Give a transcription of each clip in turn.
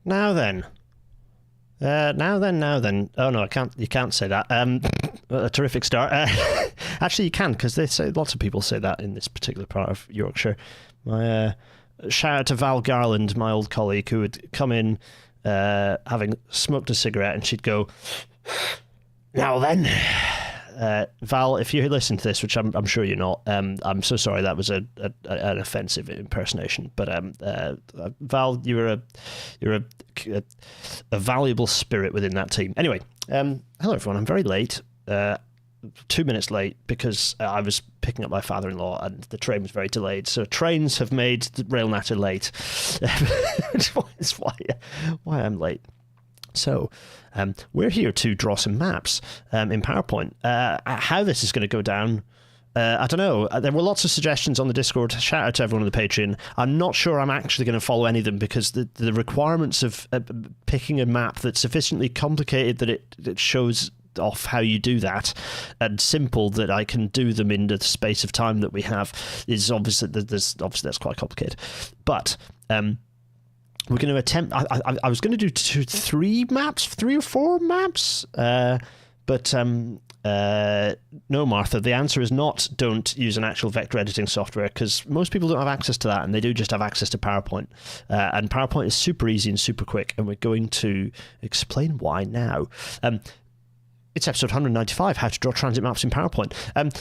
Now then. Now then. Oh no, I can't. You can't say that. A terrific start. Actually, you can, because they say lots of people say that in this particular part of Yorkshire. My shout out to Val Garland, my old colleague, who would come in having smoked a cigarette, and she'd go, "Now then." Val, if you listen to this, which I'm sure you're not, I'm so sorry, that was an offensive impersonation. But Val, you're a valuable spirit within that team. Anyway, hello everyone. I'm very late, 2 minutes late, because I was picking up my father-in-law and the train was very delayed. So trains have made the rail natter late, which is why I'm late. So we're here to draw some maps in PowerPoint. How this is going to go down, I don't know. There were lots of suggestions on the Discord. Shout out to everyone on the Patreon. I'm not sure I'm actually going to follow any of them, because the requirements of picking a map that's sufficiently complicated that it shows off how you do that, and simple that I can do them in the space of time that we have, is obviously that's quite complicated. But we're going to attempt. I was going to do three or four maps, but no, Martha. The answer is not. Don't use an actual vector editing software, because most people don't have access to that, and they do just have access to PowerPoint. And PowerPoint is super easy and super quick, and we're going to explain why now. It's episode 195, how to draw transit maps in PowerPoint.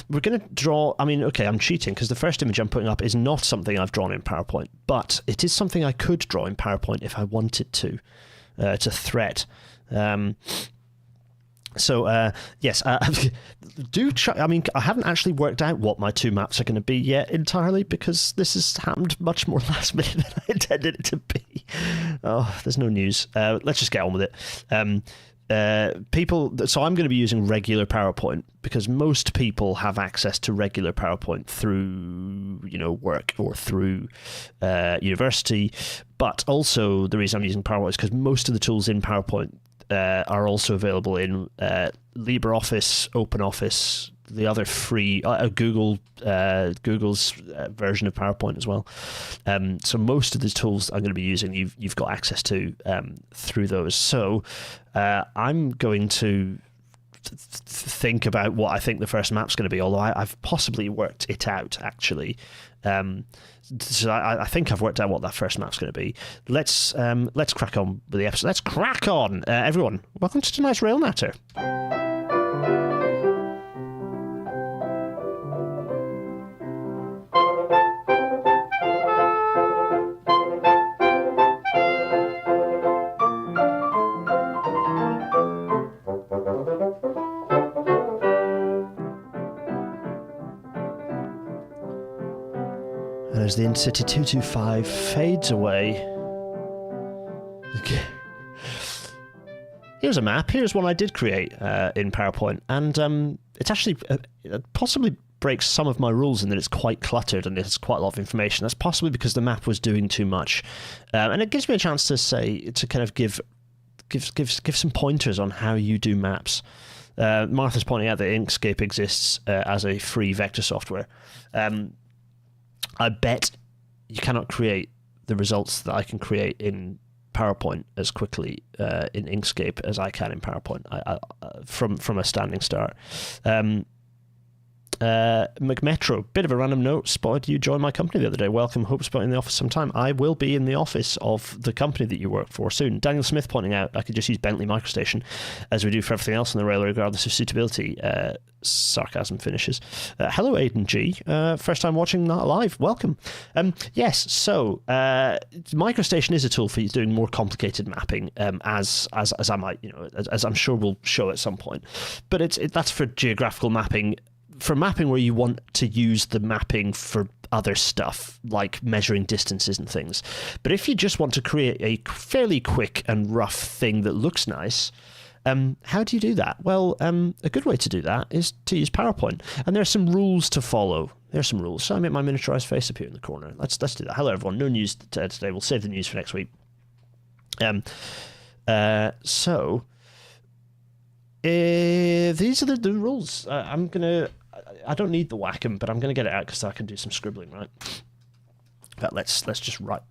We're going to draw, I'm cheating, because the first image I'm putting up is not something I've drawn in PowerPoint, but it is something I could draw in PowerPoint if I wanted to. It's a threat. Yes, do try. I haven't actually worked out what my two maps are going to be yet entirely, because this has happened much more last minute than I intended it to be. Oh, there's no news. Let's just get on with it. So I'm going to be using regular PowerPoint, because most people have access to regular PowerPoint through, work or through university. But also the reason I'm using PowerPoint is because most of the tools in PowerPoint are also available in LibreOffice, OpenOffice, the other free Google's version of PowerPoint as well. So most of the tools I'm going to be using, you've got access to through those. So I'm going to think about what I think the first map's going to be, although I've possibly worked it out, actually. So I think I've worked out what that first map's going to be. Let's crack on with the episode. Let's crack on, everyone. Welcome to tonight's Rail Natter. As the InCity 225 fades away. Okay. Here's a map. Here's one I did create in PowerPoint. And it's actually possibly breaks some of my rules in that it's quite cluttered and there's quite a lot of information. That's possibly because the map was doing too much. And it gives me a chance to kind of give some pointers on how you do maps. Martha's pointing out that Inkscape exists as a free vector software. I bet you cannot create the results that I can create in PowerPoint as quickly in Inkscape as I can in PowerPoint from a standing start. McMetro, bit of a random note, spotted you join my company the other day. Welcome, hope spot in the office sometime. I will be in the office of the company that you work for soon. Daniel Smith pointing out I could just use Bentley MicroStation as we do for everything else on the railway, regardless of suitability. Sarcasm finishes. Hello, Aidan G. First time watching that live. Welcome. Yes, so MicroStation is a tool for doing more complicated mapping, as I might, as I'm sure we'll show at some point. But that's for geographical mapping. For mapping where you want to use the mapping for other stuff, like measuring distances and things. But if you just want to create a fairly quick and rough thing that looks nice, how do you do that? Well, a good way to do that is to use PowerPoint. And there are some rules to follow. There are some rules. So I make my miniaturized face appear in the corner. Let's do that. Hello, everyone. No news today. We'll save the news for next week. So these are the rules. I don't need the Wacom, but I'm going to get it out because I can do some scribbling, right? But let's just write.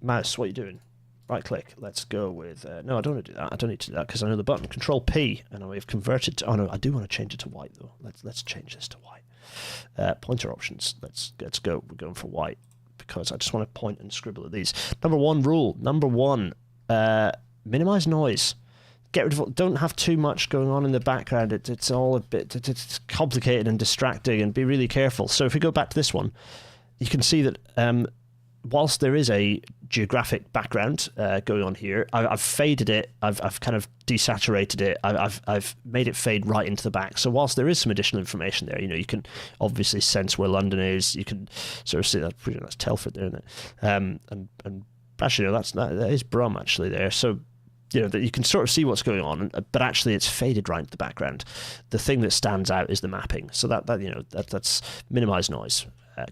Mouse, what are you doing? right click. Let's go with, no, I don't want to do that. I don't need to do that because I know the button. Control P, and we've converted to, oh no, I do want to change it to white though. Let's change this to white. Pointer options, let's go. We're going for white because I just want to point and scribble at these. Number one rule, minimize noise. Get rid of, don't have too much going on in the background. It's all a bit, it's complicated and distracting, and be really careful. So if we go back to this one, you can see that whilst there is a geographic background going on here, I've faded it. I've kind of desaturated it. I've made it fade right into the back. So whilst there is some additional information there, you can obviously sense where London is. You can sort of see that. Pretty much Telford there, isn't it? And actually, no, that is Brum actually there. So that you can sort of see what's going on, but actually it's faded right into the background. The thing that stands out is the mapping. So that's minimize noise.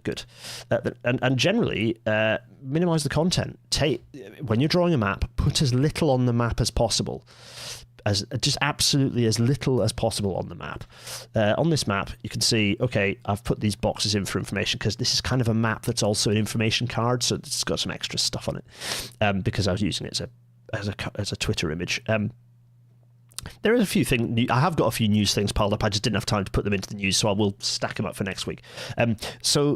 Good. And generally, minimize the content. When you're drawing a map, put as little on the map as possible. Just absolutely as little as possible on the map. On this map, you can see, okay, I've put these boxes in for information because this is kind of a map that's also an information card, so it's got some extra stuff on it because I was using it as a Twitter image. There is a few things. I have got a few news things piled up. I just didn't have time to put them into the news, so I will stack them up for next week. So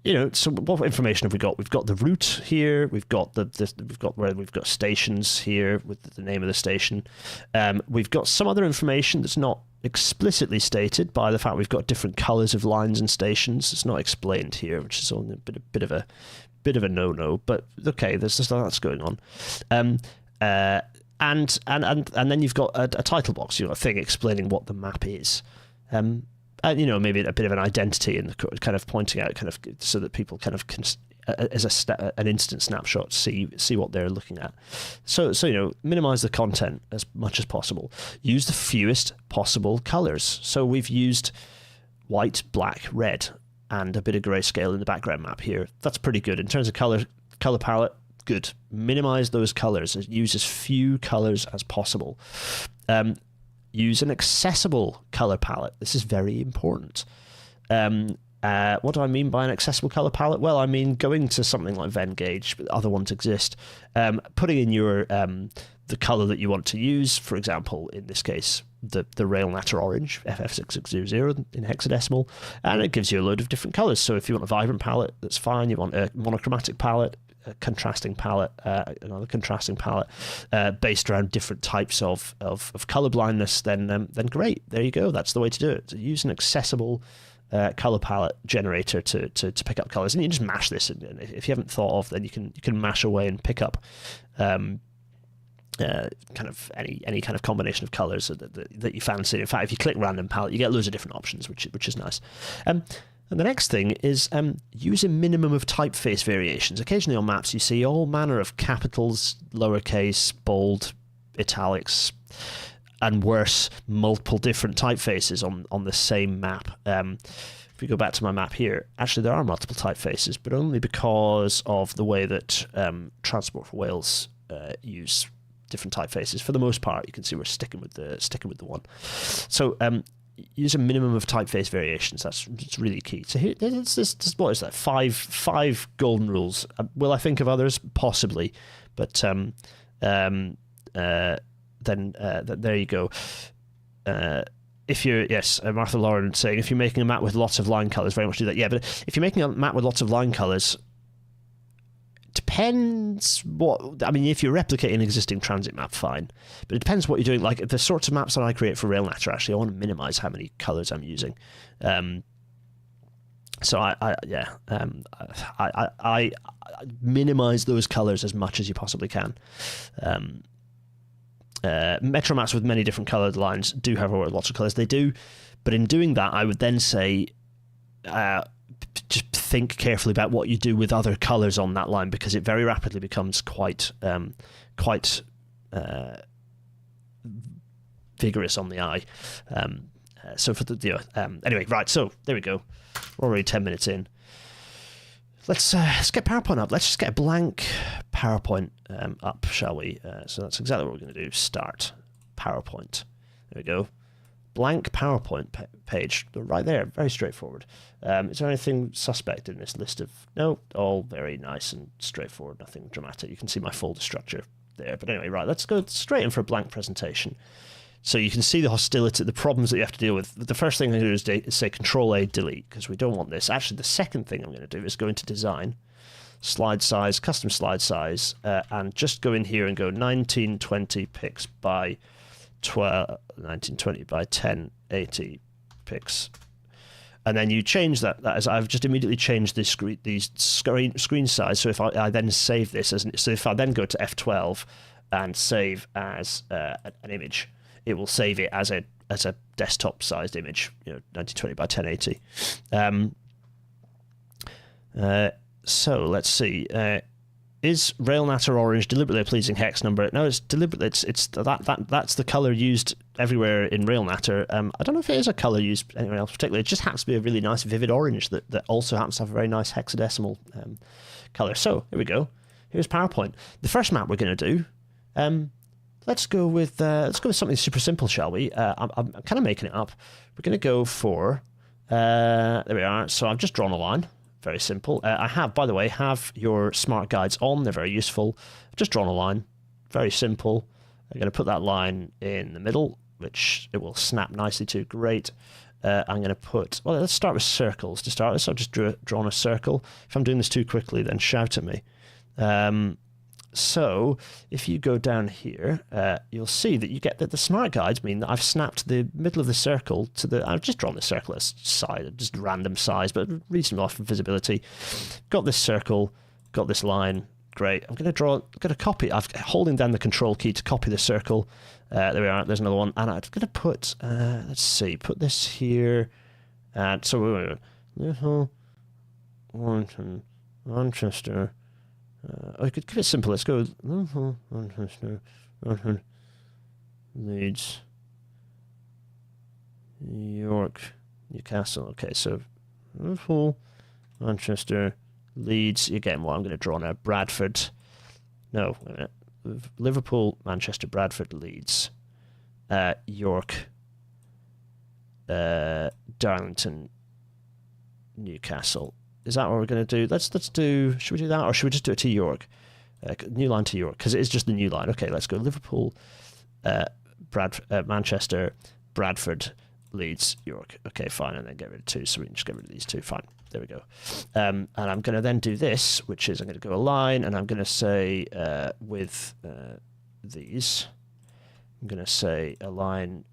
what information have we got? We've got the route here. We've got we've got stations here with the name of the station. We've got some other information that's not explicitly stated by the fact we've got different colours of lines and stations. It's not explained here, which is only a bit of a no-no. But okay, that's going on. And then you've got a title box, a thing explaining what the map is, maybe a bit of an identity and kind of pointing out, kind of so that people kind of can, as an instant snapshot, see what they're looking at. So minimize the content as much as possible. Use the fewest possible colors. So we've used white, black, red, and a bit of grayscale in the background map here. That's pretty good in terms of color palette. Good. Minimize those colors. Use as few colors as possible. Use an accessible color palette. This is very important. What do I mean by an accessible color palette? Well, I mean going to something like Venn-Gage, but other ones exist. Putting in your the color that you want to use. For example, in this case, the Railnatter orange, FF6600 in hexadecimal, and it gives you a load of different colors. So if you want a vibrant palette, that's fine. You want a monochromatic palette, a contrasting palette, another contrasting palette, based around different types of color blindness, then great. There you go. That's the way to do it. So use an accessible color palette generator to pick up colors, and you just mash this. And if you haven't thought of, then you can mash away and pick up kind of any kind of combination of colors that you fancy. In fact, if you click random palette, you get loads of different options, which is nice. And the next thing is use a minimum of typeface variations. Occasionally on maps you see all manner of capitals, lowercase, bold, italics, and worse, multiple different typefaces on the same map. If we go back to my map here, actually there are multiple typefaces, but only because of the way that Transport for Wales use different typefaces. For the most part, you can see we're sticking with the one. So use a minimum of typeface variations. It's really key. So here, what is that? Five golden rules. Will I think of others? Possibly, but then there you go. If you're Martha Lauren saying if you're making a map with lots of line colors, very much do that. Yeah, but if you're making a map with lots of line colors, depends what I mean. If you're replicating an existing transit map, fine, but it depends what you're doing. Like the sorts of maps that I create for Railnatter, actually, I want to minimize how many colors I'm using. So I minimize those colors as much as you possibly can. Metro maps with many different colored lines do have lots of colors. They do, but in doing that, I would then say, just think carefully about what you do with other colors on that line, because it very rapidly becomes quite vigorous on the eye. So for the anyway, right. So there we go. We're already 10 minutes in. Let's get PowerPoint up. Let's just get a blank PowerPoint up, shall we? So that's exactly what we're going to do. Start PowerPoint. There we go. blank PowerPoint page right there, very straightforward. Is there anything suspect in this list of? No, all very nice and straightforward, nothing dramatic. You can see my folder structure there. But anyway, right, let's go straight in for a blank presentation. So you can see the hostility, the problems that you have to deal with. The first thing I'm going to do is say Control-A, delete, because we don't want this. Actually, the second thing I'm going to do is go into Design, Slide Size, Custom Slide Size, and just go in here and go 1920 pics by 1920 by 1080 pics. And then you change that as I've just immediately changed the screen size. So if I then save this so if I then go to F12 and save as an image, it will save it as a desktop sized image, 1920 by 1080. So let's see. Is RailNatter orange deliberately a pleasing hex number? No, it's deliberately. It's that's the color used everywhere in RailNatter. I don't know if it is a color used anywhere else particularly. It just happens to be a really nice vivid orange that also happens to have a very nice hexadecimal color. So here we go. Here's PowerPoint. The first map we're going to do. Let's go with something super simple, shall we? I'm kind of making it up. We're going to go for there we are. So I've just drawn a line. Very simple. I have, by the way, your smart guides on. They're very useful. I've just drawn a line. Very simple. I'm going to put that line in the middle, which it will snap nicely to. Great. I'm going to put... Well, let's start with circles to start with. So I've just drawn a circle. If I'm doing this too quickly, then shout at me. So if you go down here, you'll see that you get that the smart guides mean that I've snapped the middle of the circle to the... I've just drawn the circle as size, just random size, but reasonable off visibility. Got this circle, got this line. Great. I'm going to copy. I'm holding down the Control key to copy the circle. There we are. There's another one. And I'm going to put, let's see, put this here. And so we're little Manchester. I could keep it simple. Let's go Manchester, Leeds, York, Newcastle. Okay, so Liverpool, Manchester, Leeds. You're getting what I'm going to draw now. Bradford. No, wait a minute. Liverpool, Manchester, Bradford, Leeds, York, Darlington, Newcastle. Is that what we're going to do? Let's do. Should we do that, or should we just do it to York? New line to York, because it is just the new line. Okay, let's go Liverpool, Manchester, Bradford, Leeds, York. Okay, fine, and then get rid of two, so we can just get rid of these two. Fine, there we go. And I'm going to then do this, which is I'm going to go a line, and I'm going to say with these, I'm going to say align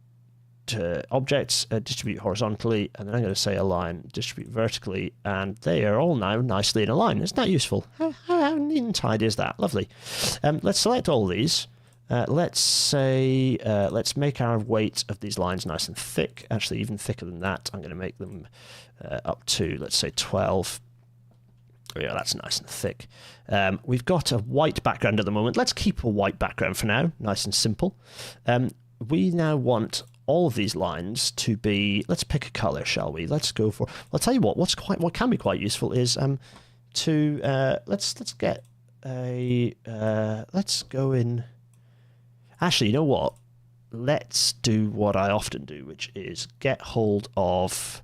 to objects, distribute horizontally, and then I'm going to say align, distribute vertically, and they are all now nicely in a line. Isn't that useful? How neat and tidy is that? Lovely. Let's select all these. Let's say, let's make our weight of these lines nice and thick, actually even thicker than that. I'm going to make them up to, let's say, 12. Oh yeah, that's nice and thick. We've got a white background at the moment. Let's keep a white background for now, nice and simple. We now want all of these lines to be, let's pick a color, shall we? Let's go for, well, I'll tell you what can be quite useful is let's get a let's go in, actually, you know what, let's do what I often do, which is get hold of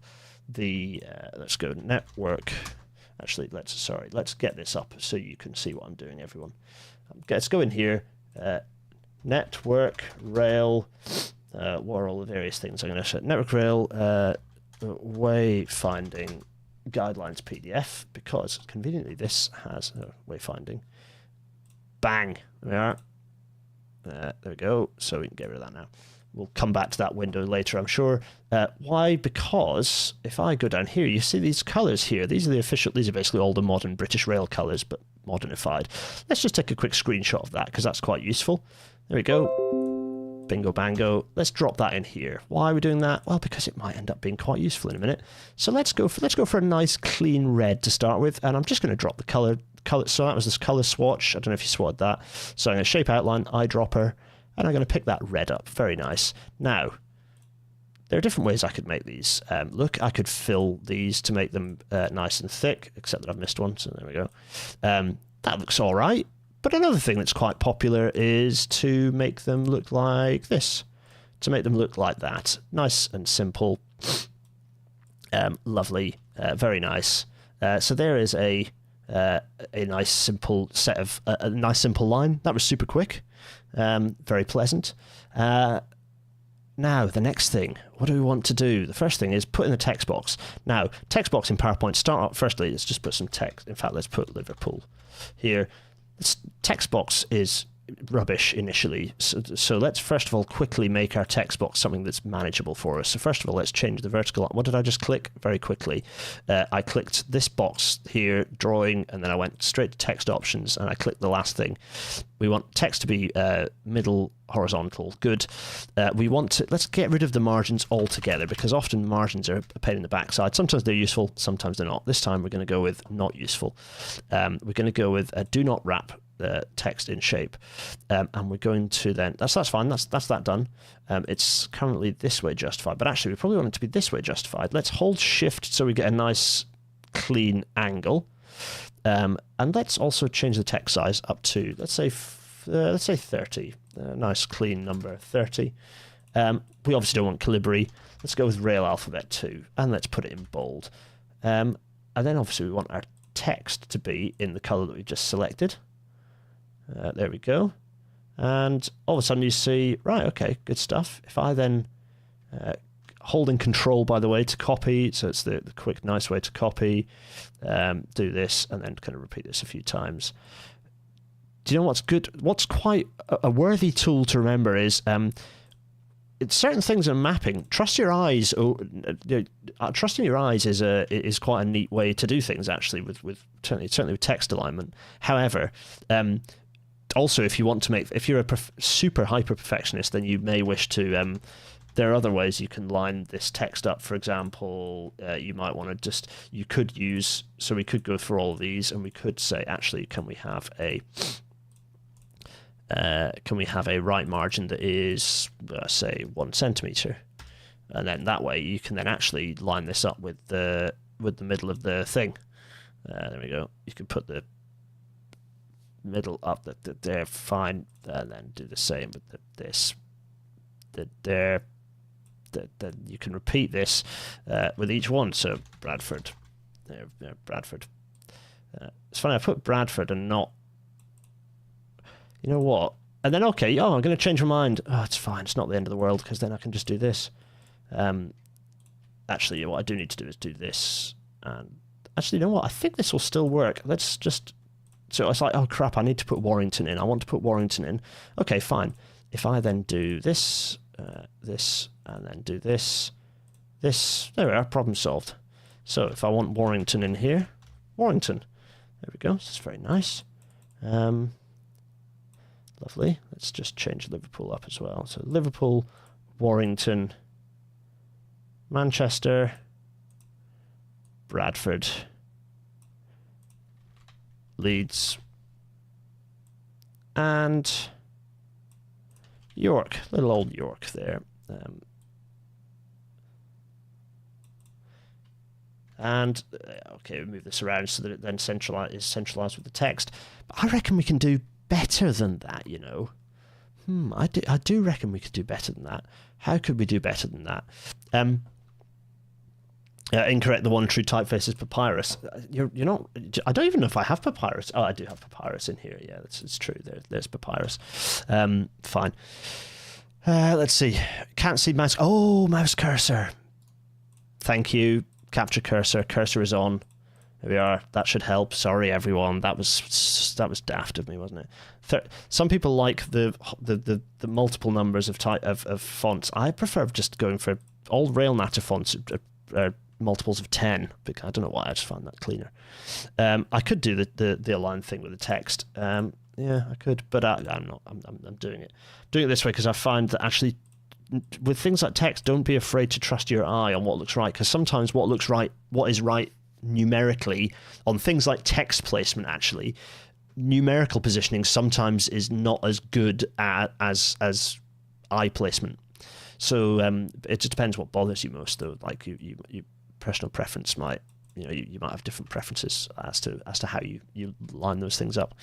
the let's go network. Actually, let's get this up so you can see what I'm doing, everyone. Let's go in here, network rail. What are all the various things I'm going to set? Network rail, wayfinding guidelines PDF, because conveniently this has wayfinding. Bang! There we are. There we go. So we can get rid of that now. We'll come back to that window later, I'm sure. Why? Because if I go down here, you see these colours here. These are basically all the modern British Rail colours, but modernified. Let's just take a quick screenshot of that, because that's quite useful. There we go. Bingo bango. Let's drop that in here. Why are we doing that? Well, because it might end up being quite useful in a minute. So let's go for a nice clean red to start with, and I'm just going to drop the color. So that was this color swatch. I don't know if you spotted that. So I'm going to shape outline, eyedropper, and I'm going to pick that red up. Very nice. Now, there are different ways I could make these look. I could fill these to make them nice and thick, except that I've missed one. So there we go. That looks all right. But another thing that's quite popular is to make them look like this. to make them look like that. Nice and simple. Lovely. Very nice. So there is a nice simple set of a nice simple line. That was super quick. Very pleasant. Now, the next thing, what do we want to do? The first thing is put in the text box. Now, text box in PowerPoint, start off, firstly, let's just put some text. In fact, let's put Liverpool here. This text box is rubbish initially. So let's first of all quickly make our text box something that's manageable for us. So first of all, let's change the vertical. What did I just click? Very quickly. I clicked this box here, drawing, and then I went straight to text options, and I clicked the last thing. We want text to be middle horizontal. Good. We want to, let's get rid of the margins altogether, because often margins are a pain in the backside. Sometimes they're useful, sometimes they're not. This time we're going to go with not useful. We're going to go with do not wrap text in shape, and we're going to then that's fine, that's that done. It's currently this way justified, but actually we probably want it to be this way justified. Let's hold shift so we get a nice clean angle, and let's also change the text size up to let's say 30. Nice clean number 30. We obviously don't want Calibri. Let's go with Rail Alphabet 2, and let's put it in bold, and then obviously we want our text to be in the color that we've just selected. There we go. And all of a sudden you see, right, okay, good stuff. If I then, holding control, by the way, to copy, so it's the quick, nice way to copy, do this, and then kind of repeat this a few times. Do you know what's good? What's quite a worthy tool to remember is it's certain things in mapping. Trust your eyes. Trusting your eyes is quite a neat way to do things, actually, with certainly with text alignment. However, also, if you want to if you're a super hyper perfectionist, then you may wish to. There are other ways you can line this text up. For example, you might want to you could use. So we could go through all of these, and we could say, actually, can we have a right margin that is, say, 1 centimeter, and then that way you can then actually line this up with the middle of the thing. There we go. You can put the middle up there, fine, and then do the same with this. Then you can repeat this with each one. So Bradford, there, Bradford. It's funny I put Bradford and not. You know what? And then okay, I'm going to change my mind. Oh, it's fine. It's not the end of the world, because then I can just do this. Actually, what I do need to do is do this. And actually, you know what? I think this will still work. Let's just. So it's like, oh crap, I need to put Warrington in. I want to put Warrington in. Okay, fine. If I then do this, this, and then do this, there we are, problem solved. So if I want Warrington in here, Warrington. There we go. This is very nice. Lovely. Let's just change Liverpool up as well. So Liverpool, Warrington, Manchester, Bradford, Leeds, and York, little old York there. Okay, we move this around so that it then is centralized with the text. But I reckon we can do better than that, you know. I do reckon we could do better than that. How could we do better than that? Incorrect. The one true typeface is Papyrus. You're not. I don't even know if I have Papyrus. Oh, I do have Papyrus in here. Yeah, it's true. There's Papyrus. Fine. Let's see. Can't see mouse. Oh, mouse cursor. Thank you. Capture cursor. Cursor is on. There we are. That should help. Sorry, everyone. That was daft of me, wasn't it? Some people like the multiple numbers of fonts. I prefer just going for all Railnatter fonts. Multiples of 10, because I don't know why, I just find that cleaner. I could do the align thing with the text. Yeah, I could, but I'm not. I'm doing it this way because I find that actually with things like text, don't be afraid to trust your eye on what looks right, because sometimes what is right numerically on things like text placement, actually numerical positioning sometimes is not as good as eye placement. So it just depends what bothers you most, though. Like you personal preference might, you might have different preferences as to how you line those things up.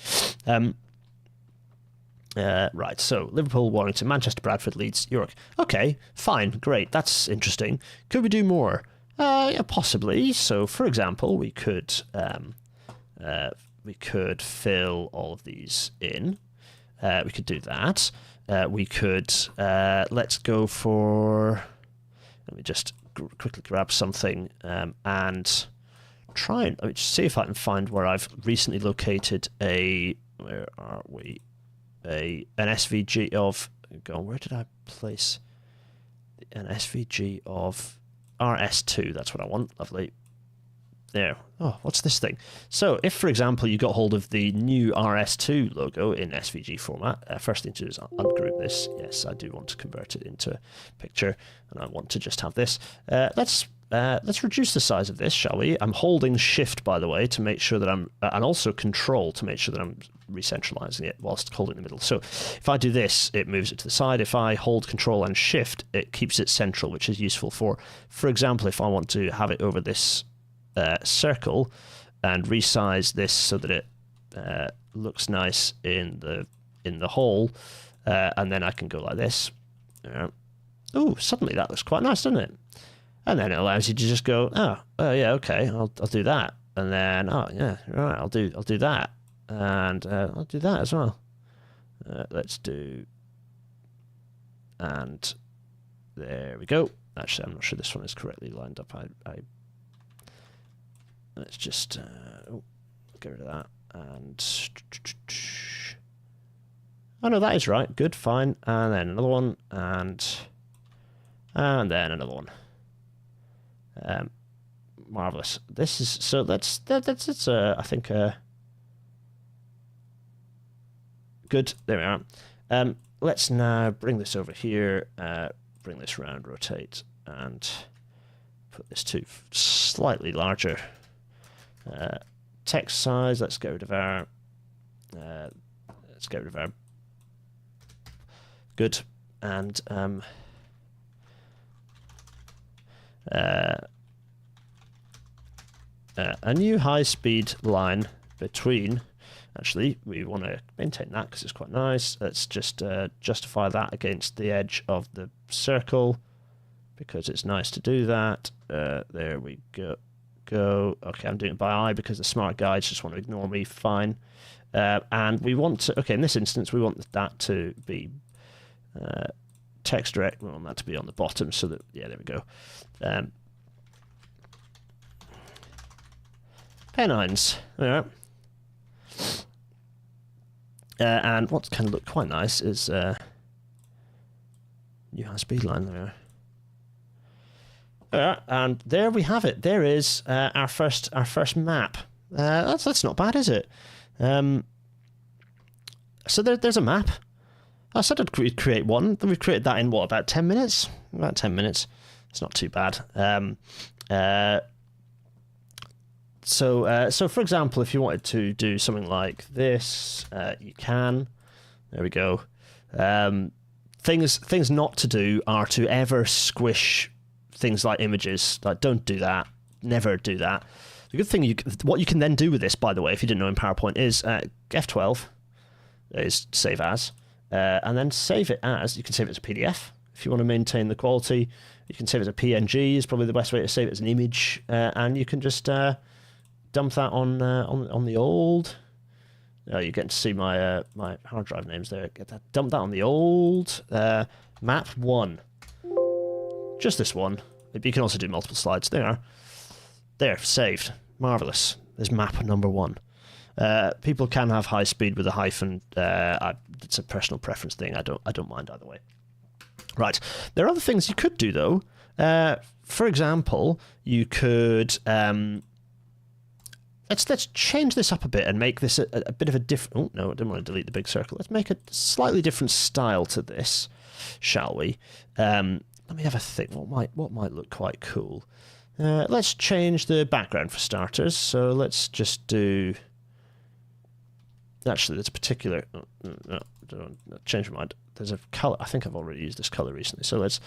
Right, so Liverpool, Warrington, Manchester, Bradford, Leeds, York. Okay, fine, great, that's interesting. Could we do more? Yeah, possibly. So, for example, we could fill all of these in. We could do that. We could let's go for. Let me just quickly grab something and try and let me just see if I can find where I've recently located a. Where are we? An SVG of. Go on, where did I place an SVG of RS2? That's what I want. Lovely. There. Oh, what's this thing? So, if, for example, you got hold of the new RS2 logo in SVG format, first thing to do is ungroup this. Yes, I do want to convert it into a picture, and I want to just have this. Let's reduce the size of this, shall we? I'm holding Shift, by the way, to make sure that I'm, and also Control to make sure that I'm re-centralizing it whilst holding the middle. So, if I do this, it moves it to the side. If I hold Control and Shift, it keeps it central, which is useful for example, if I want to have it over this circle and resize this so that it looks nice in the hole, and then I can go like this. Oh, suddenly that looks quite nice, doesn't it? And then it allows you to just go, oh yeah, okay, I'll do that, and then oh yeah, right, I'll do that, and I'll do that as well. Let's do, and there we go. Actually, I'm not sure this one is correctly lined up. Let's just get rid of that. And oh no, that is right. Good, fine. And then another one, and then another one. Marvelous. This is so. That's I think good. There we are. Let's now bring this over here. Bring this round, rotate, and put this to slightly larger. Text size. Let's get rid of our. Good, and a new high-speed line between. Actually, we want to maintain that because it's quite nice. Let's just justify that against the edge of the circle because it's nice to do that. There we go. Okay, I'm doing it by eye because the smart guides just want to ignore me. Fine. And we want to. Okay, in this instance, we want that to be text direct. We want that to be on the bottom so that there we go. Pennines. All right. And what can look quite nice is new high-speed line there. And there we have it. There is our first map. That's not bad, is it? So there's a map. I said I'd create one. We've created that in what, about 10 minutes? About 10 minutes. It's not too bad. So for example, if you wanted to do something like this, you can. There we go. Things not to do are to ever squish things like images. Like, don't do that. Never do that. The good thing, what you can then do with this, by the way, if you didn't know in PowerPoint, is F12 is save as, and then save it as. You can save it as a PDF if you want to maintain the quality. You can save it as a PNG. Is probably the best way to save it as an image, and you can just dump that on the old. Oh, you're getting to see my my hard drive names there. Get that. Dump that on the old map 1. Just this one. You can also do multiple slides. There, saved. Marvelous. There's map number 1. People can have high speed with a hyphen. It's a personal preference thing. I don't mind either way. Right. There are other things you could do though. For example, you could. Let's change this up a bit and make this a bit of a different. Oh no, I didn't want to delete the big circle. Let's make a slightly different style to this, shall we? Let me have a think. What might look quite cool? Let's change the background for starters. So let's just do. Actually, there's a particular. No, don't change my mind. There's a color. I think I've already used this color recently. So let's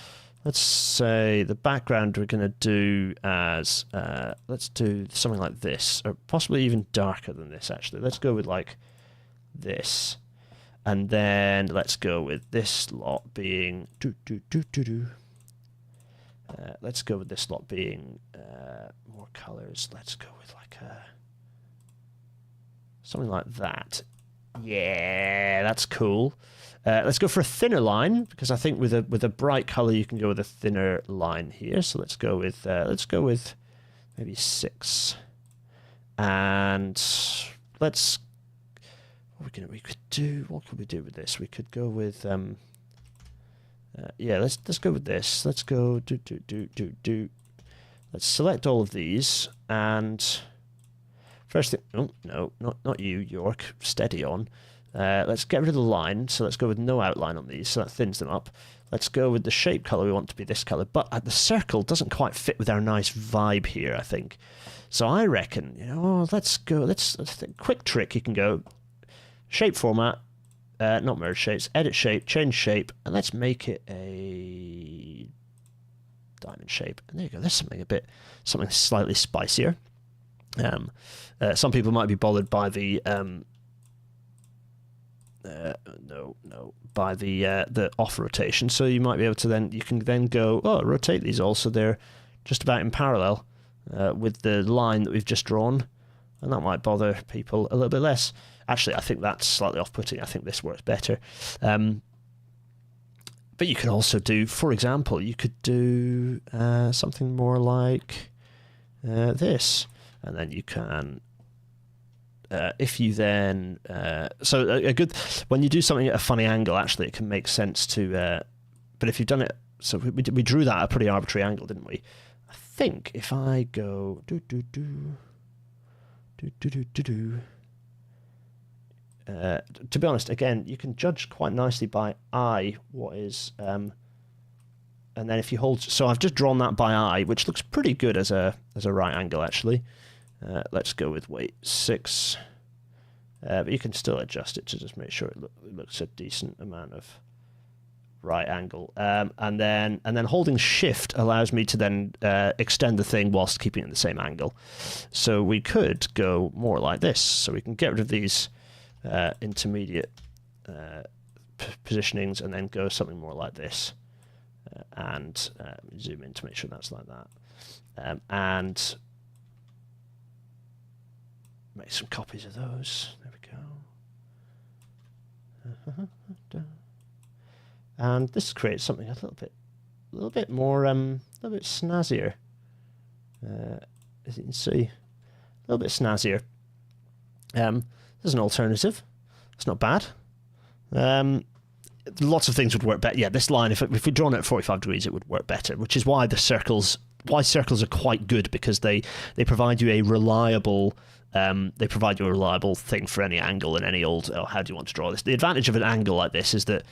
say the background we're going to do as. Let's do something like this, or possibly even darker than this. Actually, let's go with like this. And then let's go with this lot being let's go with this lot being more colors. Let's go with like something like that. Yeah, that's cool. Let's go for a thinner line, because I think with a bright color you can go with a thinner line here. So let's go with maybe 6. And let's what could we do with this? We could go with yeah, let's go with this. Let's go Let's select all of these, and first thing, oh no, not you, York, steady on. Let's get rid of the line, so let's go with no outline on these, so that thins them up. Let's go with the shape color, we want to be this color, but the circle doesn't quite fit with our nice vibe here, I think. So I reckon, let's quick trick, you can go shape format, not merge shapes, edit shape, change shape, and let's make it a diamond shape. And there you go, there's something slightly spicier. Some people might be bothered by the the off rotation, so you might be able to you can then go, rotate these all so they're just about in parallel with the line that we've just drawn, and that might bother people a little bit less. Actually, I think that's slightly off-putting. I think this works better. But you could also do, for example, you could do something more like this, and then you can if you then so a good, when you do something at a funny angle, actually it can make sense to but if you've done it, so we drew that at a pretty arbitrary angle, didn't we? I think if I go to be honest, again, you can judge quite nicely by eye what is and then if you hold, so I've just drawn that by eye, which looks pretty good as a right angle actually. Let's go with 6, but you can still adjust it to just make sure it looks a decent amount of right angle. And then holding Shift allows me to then extend the thing whilst keeping it in the same angle. So we could go more like this. So we can get rid of these intermediate positionings and then go something more like this. And zoom in to make sure that's like that. And make some copies of those. There we go. And this creates something a little bit more, a little bit snazzier. As you can see, a little bit snazzier. There's an alternative. It's not bad. Lots of things would work better. Yeah, this line, if we'd drawn it at 45 degrees, it would work better, which is why circles are quite good, because they provide you a reliable thing for any angle and any old, how do you want to draw this? The advantage of an angle like this is that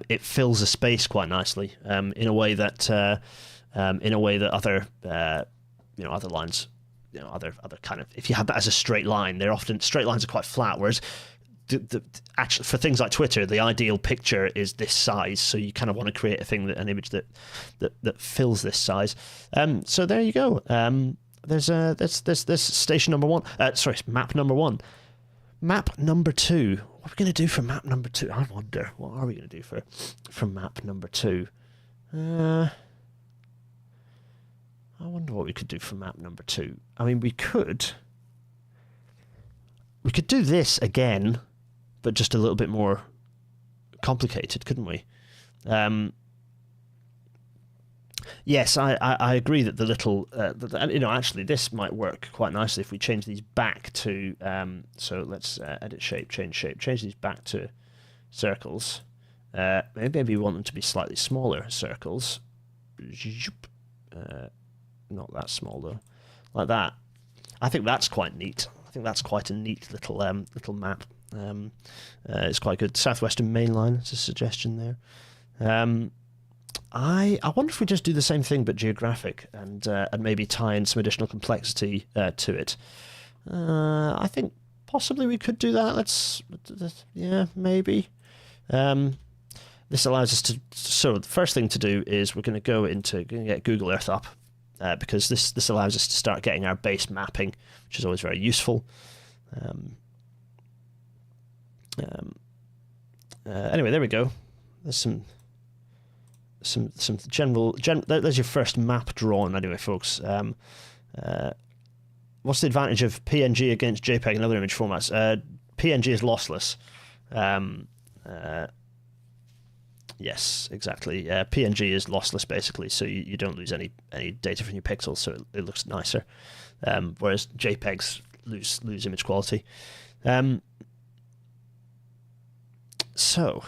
it fills a space quite nicely in a way that other other lines, other kind of, if you have that as a straight line, straight lines are quite flat, whereas actually for things like Twitter, the ideal picture is this size, so you kind of want to create an image that fills this size. So there you go. There's station number 1. Sorry, map number 1. Map number 2. What are we going to do for map number 2? I wonder. What are we going to do for map number 2? I wonder what we could do for map number 2. I mean, we could do this again, but just a little bit more complicated, couldn't we? Yes, I agree that the little, actually this might work quite nicely if we change these back to, so let's edit shape, change these back to circles. Maybe we want them to be slightly smaller circles. Not that small though, like that. I think that's quite neat. I think that's quite a neat little map. It's quite good. Southwestern Main Line is a suggestion there. I wonder if we just do the same thing but geographic and maybe tie in some additional complexity to it. I think possibly we could do that. Yeah, maybe. This allows us to. So the first thing to do is we're going to get Google Earth up because this allows us to start getting our base mapping, which is always very useful. Anyway, there we go. There's some general. There's your first map drawn. Anyway, folks. What's the advantage of PNG against JPEG and other image formats? PNG is lossless. Yes, exactly. PNG is lossless basically, so you don't lose any data from your pixels, so it looks nicer. Whereas JPEGs lose image quality. So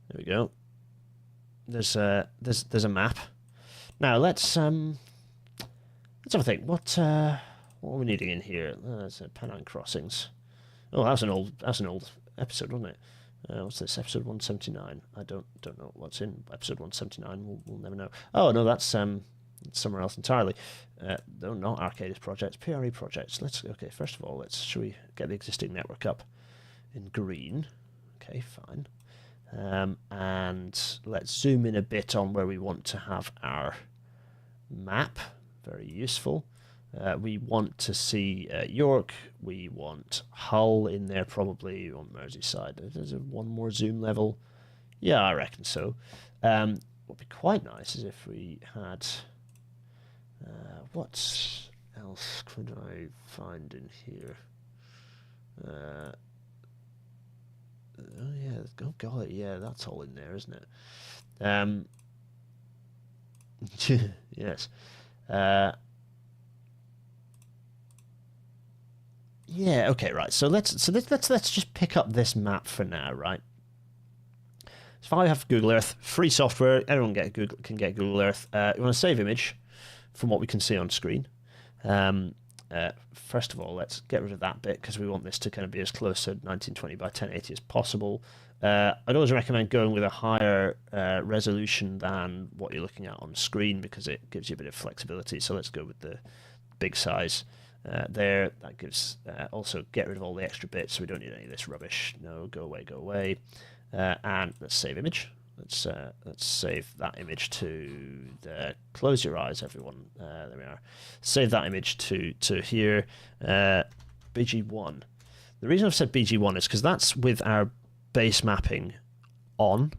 there we go. There's a map. Now let's have a think. What are we needing in here? That's Pennine Crossings. Oh, that's an old episode, wasn't it? What's this? Episode 179. I don't know what's in episode 179. We'll never know. Oh no, that's somewhere else entirely. No, not Arcadis projects. PRE projects. Okay. First of all, should we get the existing network up in green? Okay, fine. And let's zoom in a bit on where we want to have our map. Very useful. We want to see York. We want Hull in there probably. We want Merseyside. There's one more zoom level. Yeah, I reckon so. What would be quite nice is if we had... what else could I find in here? Oh yeah, oh god, yeah, that's all in there, isn't it? Yes. Yeah. Okay. Right. So let's just pick up this map for now. Right. So if I have Google Earth, free software, everyone can get Google Earth. You want to save image from what we can see on screen. First of all, let's get rid of that bit because we want this to kind of be as close to 1920 by 1080 as possible. I'd always recommend going with a higher resolution than what you're looking at on screen because it gives you a bit of flexibility. So let's go with the big size there. That gives also get rid of all the extra bits so we don't need any of this rubbish. No, go away. And let's save image. Let's save that image to the... Close your eyes, everyone. There we are. Save that image to here. BG1. The reason I've said BG1 is because that's with our base mapping on,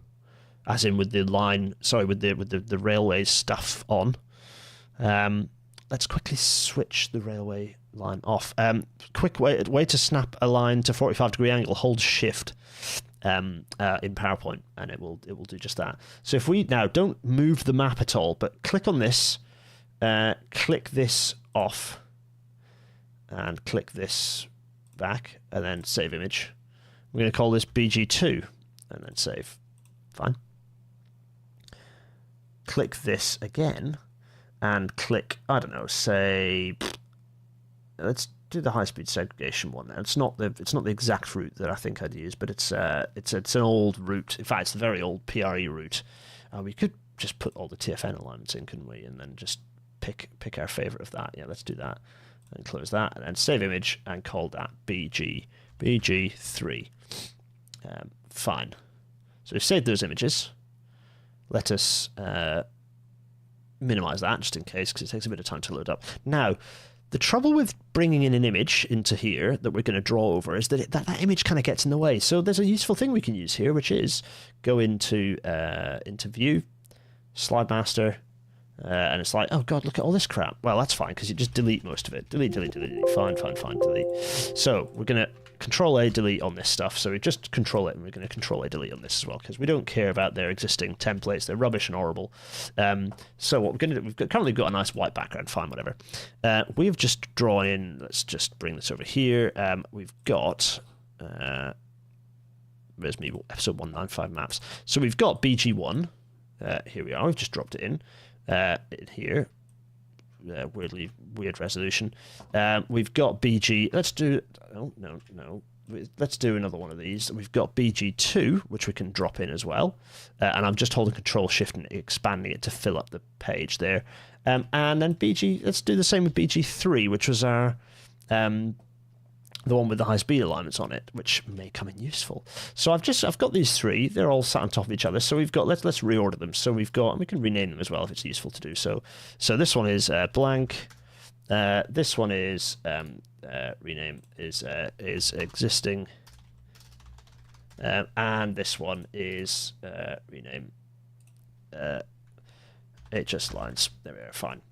as in with the line. Sorry, with the railway stuff on. Let's quickly switch the railway line off. Quick way to snap a line to 45-degree angle. Hold Shift. In PowerPoint, and it will do just that. So if we now don't move the map at all, but click on this, click this off, and click this back, and then save image. We're going to call this BG2, and then save. Fine. Click this again, and click, I don't know, say, let's do the high-speed segregation one now. It's not the exact route that I think I'd use, but it's an old route. In fact, it's a very old PRE route. We could just put all the TFN alignments in, couldn't we? And then just pick our favorite of that. Yeah, let's do that. And close that, and then save image and call that BG3. Fine. So we've saved those images. Let us minimize that just in case, because it takes a bit of time to load up. Now, the trouble with bringing in an image into here that we're going to draw over is that that image kind of gets in the way. So there's a useful thing we can use here, which is go into View, Slide Master, and it's like, oh god, look at all this crap. Well, that's fine because you just delete most of it. Delete. Fine, delete. So we're going to Control-A, delete on this stuff. So we just control it, and we're going to Control-A, delete on this as well because we don't care about their existing templates. They're rubbish and horrible. So what we're going to do, currently got a nice white background. Fine, whatever. We've just drawn in. Let's just bring this over here. We've got. Where's me? Episode 195 maps. So we've got BG1. Here we are. We've just dropped it in here. Weird resolution. We've got BG. Let's do. Oh, no. Let's do another one of these. We've got BG2, which we can drop in as well. And I'm just holding Control Shift and expanding it to fill up the page there. And then BG. Let's do the same with BG3, which was our the one with the high speed alignments on it, which may come in useful. So I've got these three. They're all sat on top of each other. So we've got let's reorder them. So we've got, and we can rename them as well if it's useful to do so. So this one is blank. This one is rename is existing and this one is rename HS lines. There we are, fine.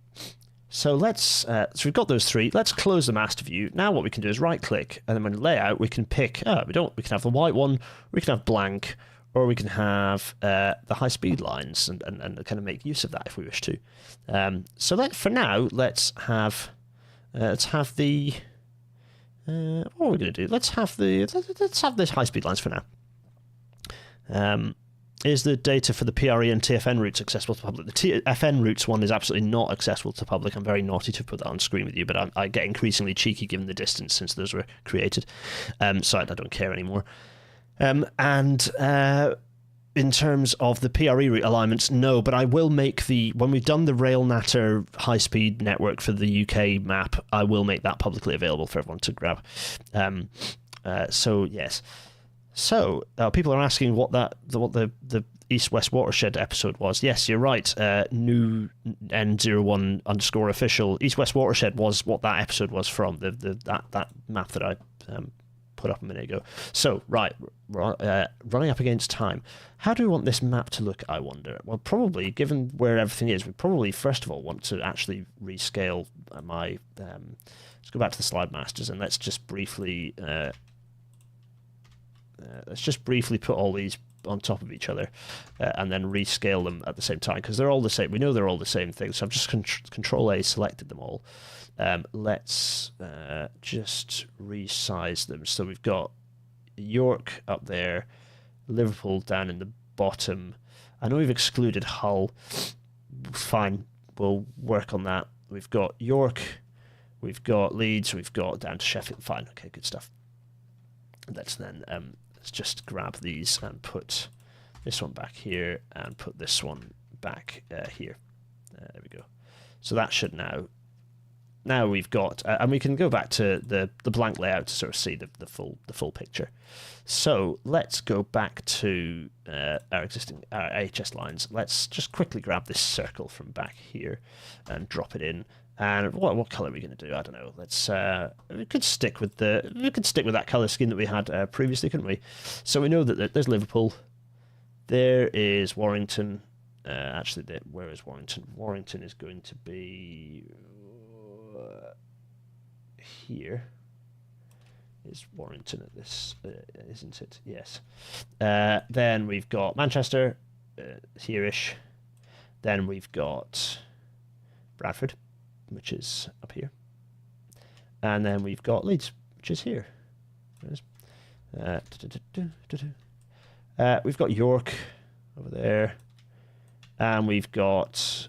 So let's, so we've got those three. Let's close the master view. Now what we can do is right click, and then when layout, we can pick, we can have the white one, we can have blank, or we can have the high speed lines and kind of make use of that if we wish to. So for now, let's have the, what are we going to do? Let's have this high speed lines for now. Is the data for the PRE and TFN routes accessible to public? The TFN routes one is absolutely not accessible to public. I'm very naughty to put that on screen with you, but I get increasingly cheeky given the distance since those were created. So I don't care anymore. In terms of the PRE route alignments, no, but I will make when we've done the RailNatter high-speed network for the UK map, I will make that publicly available for everyone to grab. So yes. So, people are asking what the East-West Watershed episode was. Yes, you're right. New N01_official. East-West Watershed was what that episode was from, that map that I put up a minute ago. So, right, running up against time. How do we want this map to look, I wonder? Well, probably, given where everything is, we probably, first of all, want to actually rescale my... let's go back to the slide masters, and let's just briefly... put all these on top of each other and then rescale them at the same time, because they're all the same. We know they're all the same thing, so I've just Control A selected them all. Let's just resize them. So we've got York up there, Liverpool down in the bottom. I know we've excluded Hull. Fine, we'll work on that. We've got York, we've got Leeds, we've got down to Sheffield. Fine, okay, good stuff. Let's then let's just grab these and put this one back here and put this one back here. There we go. So that should now we've got, and we can go back to the blank layout to sort of see the full picture. So let's go back to our existing HS lines. Let's just quickly grab this circle from back here and drop it in. And what color are we going to do? I don't know. Let's we could stick with that color scheme that we had previously, couldn't we? So we know that there's Liverpool, there is Warrington. Actually, where is Warrington? Warrington is going to be here. Is Warrington at this? Isn't it? Yes. Then we've got Manchester, here-ish. Then we've got Bradford, which is up here, and then we've got Leeds, which is here. We've got York over there, and we've got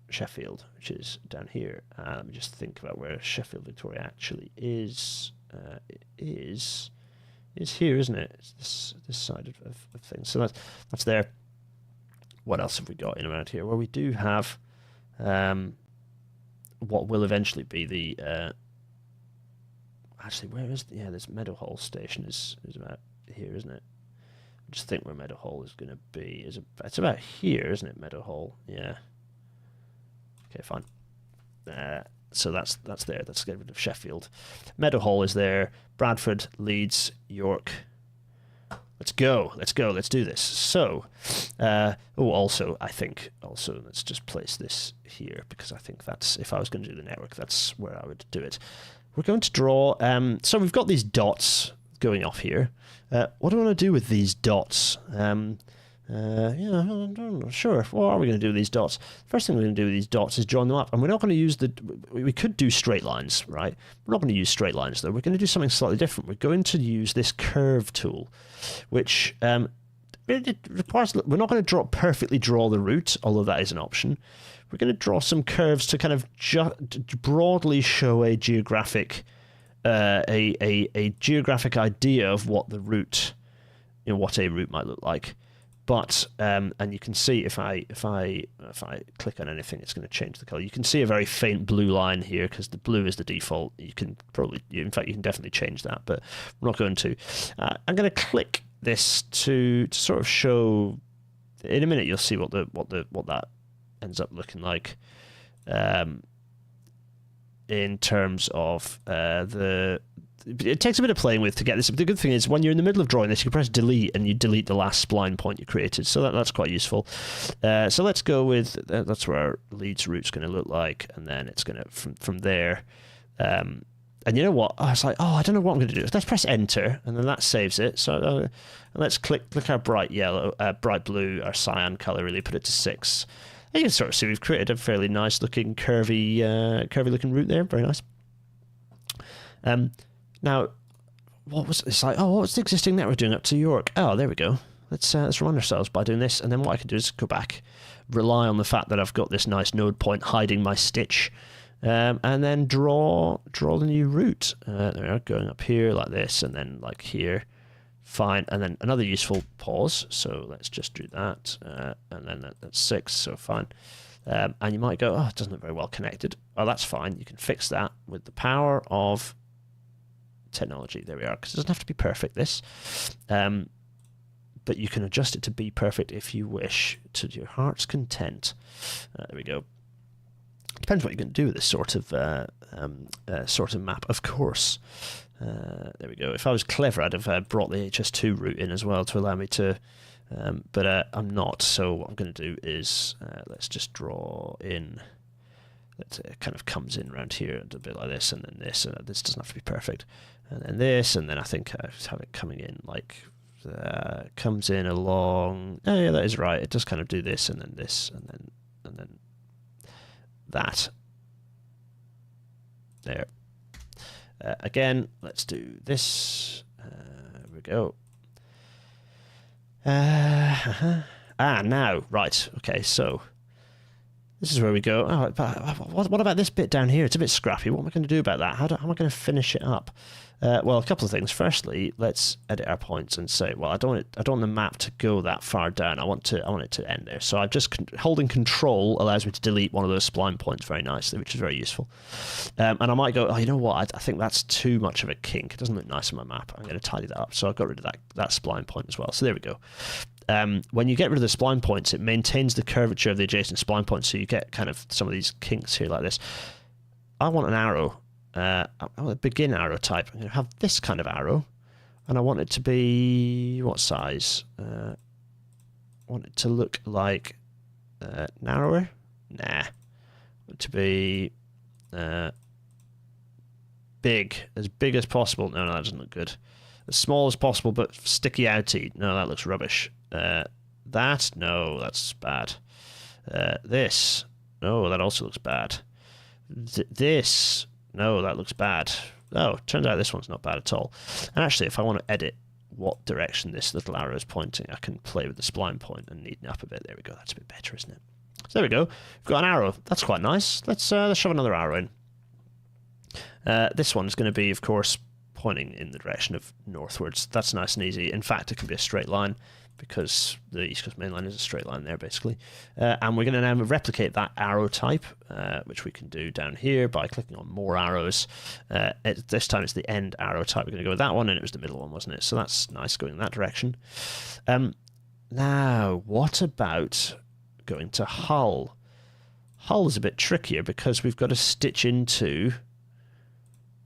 Sheffield, which is down here. Let me just think about where Sheffield Victoria actually is. It is here, isn't it? It's this side of things. So that's there. What else have we got in around here? Well, we do have what will eventually be the actually, where is this Meadowhall station is about here, isn't it? I just think where Meadowhall is going to be it's about here, isn't it? Meadowhall, yeah. Okay, fine. So that's there. Let's get rid of Sheffield. Meadowhall is there. Bradford, Leeds, York. Let's go. Let's do this. So, also, let's just place this here, because I think that's, if I was going to do the network, that's where I would do it. We're going to draw, so we've got these dots going off here. What do I want to do with these dots? I'm not sure. What are we going to do with these dots? First thing we're going to do with these dots is join them up. And we're not going to use we could do straight lines, right? We're not going to use straight lines, though. We're going to do something slightly different. We're going to use this curve tool, which it requires, we're not going to perfectly draw the route, although that is an option. We're going to draw some curves to kind of broadly show a geographic a geographic idea of what the route, what a route might look like. But and you can see if I click on anything, it's going to change the color. You can see a very faint blue line here because the blue is the default. You can in fact, you can definitely change that, but we're not going to. I'm going to click this to sort of show. In a minute, you'll see what that ends up looking like. In terms of the it takes a bit of playing with to get this. But the good thing is when you're in the middle of drawing this, you can press delete and you delete the last spline point you created. So that's quite useful. So let's go with, that's where our leads route's going to look like. And then it's going to, from there. And you know what? I was like, I don't know what I'm going to do. Let's press enter, and then that saves it. So let's click our bright yellow, bright blue, our cyan color, really put it to 6. And you can sort of see we've created a fairly nice looking curvy looking route there. Very nice. Now, what was the existing network doing up to York? Oh, there we go. Let's remind ourselves by doing this, and then what I can do is go back, rely on the fact that I've got this nice node point hiding my stitch, and then draw the new route. There we are, going up here like this, and then like here. Fine, and then another useful pause. So let's just do that, and then that's 6. So fine. And you might go, it doesn't look very well connected. Oh, that's fine. You can fix that with the power of technology. There we are, because it doesn't have to be perfect, this. But you can adjust it to be perfect if you wish, to your heart's content. There we go. Depends what you're going to do with this sort of map, of course. There we go. If I was clever, I'd have brought the HS2 route in as well to allow me to, but I'm not. So what I'm going to do is let's just draw in. It kind of comes in around here a bit like this, and then this, and this doesn't have to be perfect, and then this, and then I think I just have it coming in like comes in along. Oh yeah, that is right. It does kind of do this, and then this, and then that. There. Again, let's do this. There we go. Now, right. Okay, so this is where we go. Oh, but what about this bit down here? It's a bit scrappy. What am I going to do about that? How am I going to finish it up? Well, a couple of things. Firstly, let's edit our points and say, well, I don't want the map to go that far down. I want it to end there. So I'm just holding Control allows me to delete one of those spline points very nicely, which is very useful. And I might go, you know what? I think that's too much of a kink. It doesn't look nice on my map. I'm going to tidy that up. So I got rid of that spline point as well. So there we go. When you get rid of the spline points, it maintains the curvature of the adjacent spline points, so you get kind of some of these kinks here like this. I want an arrow. I want a begin arrow type. I'm going to have this kind of arrow, and I want it to be what size? I want it to look like narrower. Nah. I want it to be big as possible. No, that doesn't look good. As small as possible, but sticky outy. No, that looks rubbish. No, that's bad. This, no, that also looks bad. This, no, that looks bad. Oh, turns out this one's not bad at all. And actually, if I want to edit what direction this little arrow is pointing, I can play with the spline point and neaten up a bit. There we go. That's a bit better, isn't it? So there we go. We've got an arrow. That's quite nice. Let's shove another arrow in. This one's going to be, of course, pointing in the direction of northwards. That's nice and easy. In fact, it can be a straight line because the East Coast Main Line is a straight line there, basically. And we're going to now replicate that arrow type, which we can do down here by clicking on more arrows. This time it's the end arrow type. We're going to go with that one, and it was the middle one, wasn't it? So that's nice, going in that direction. Now, what about going to Hull? Hull is a bit trickier because we've got to stitch into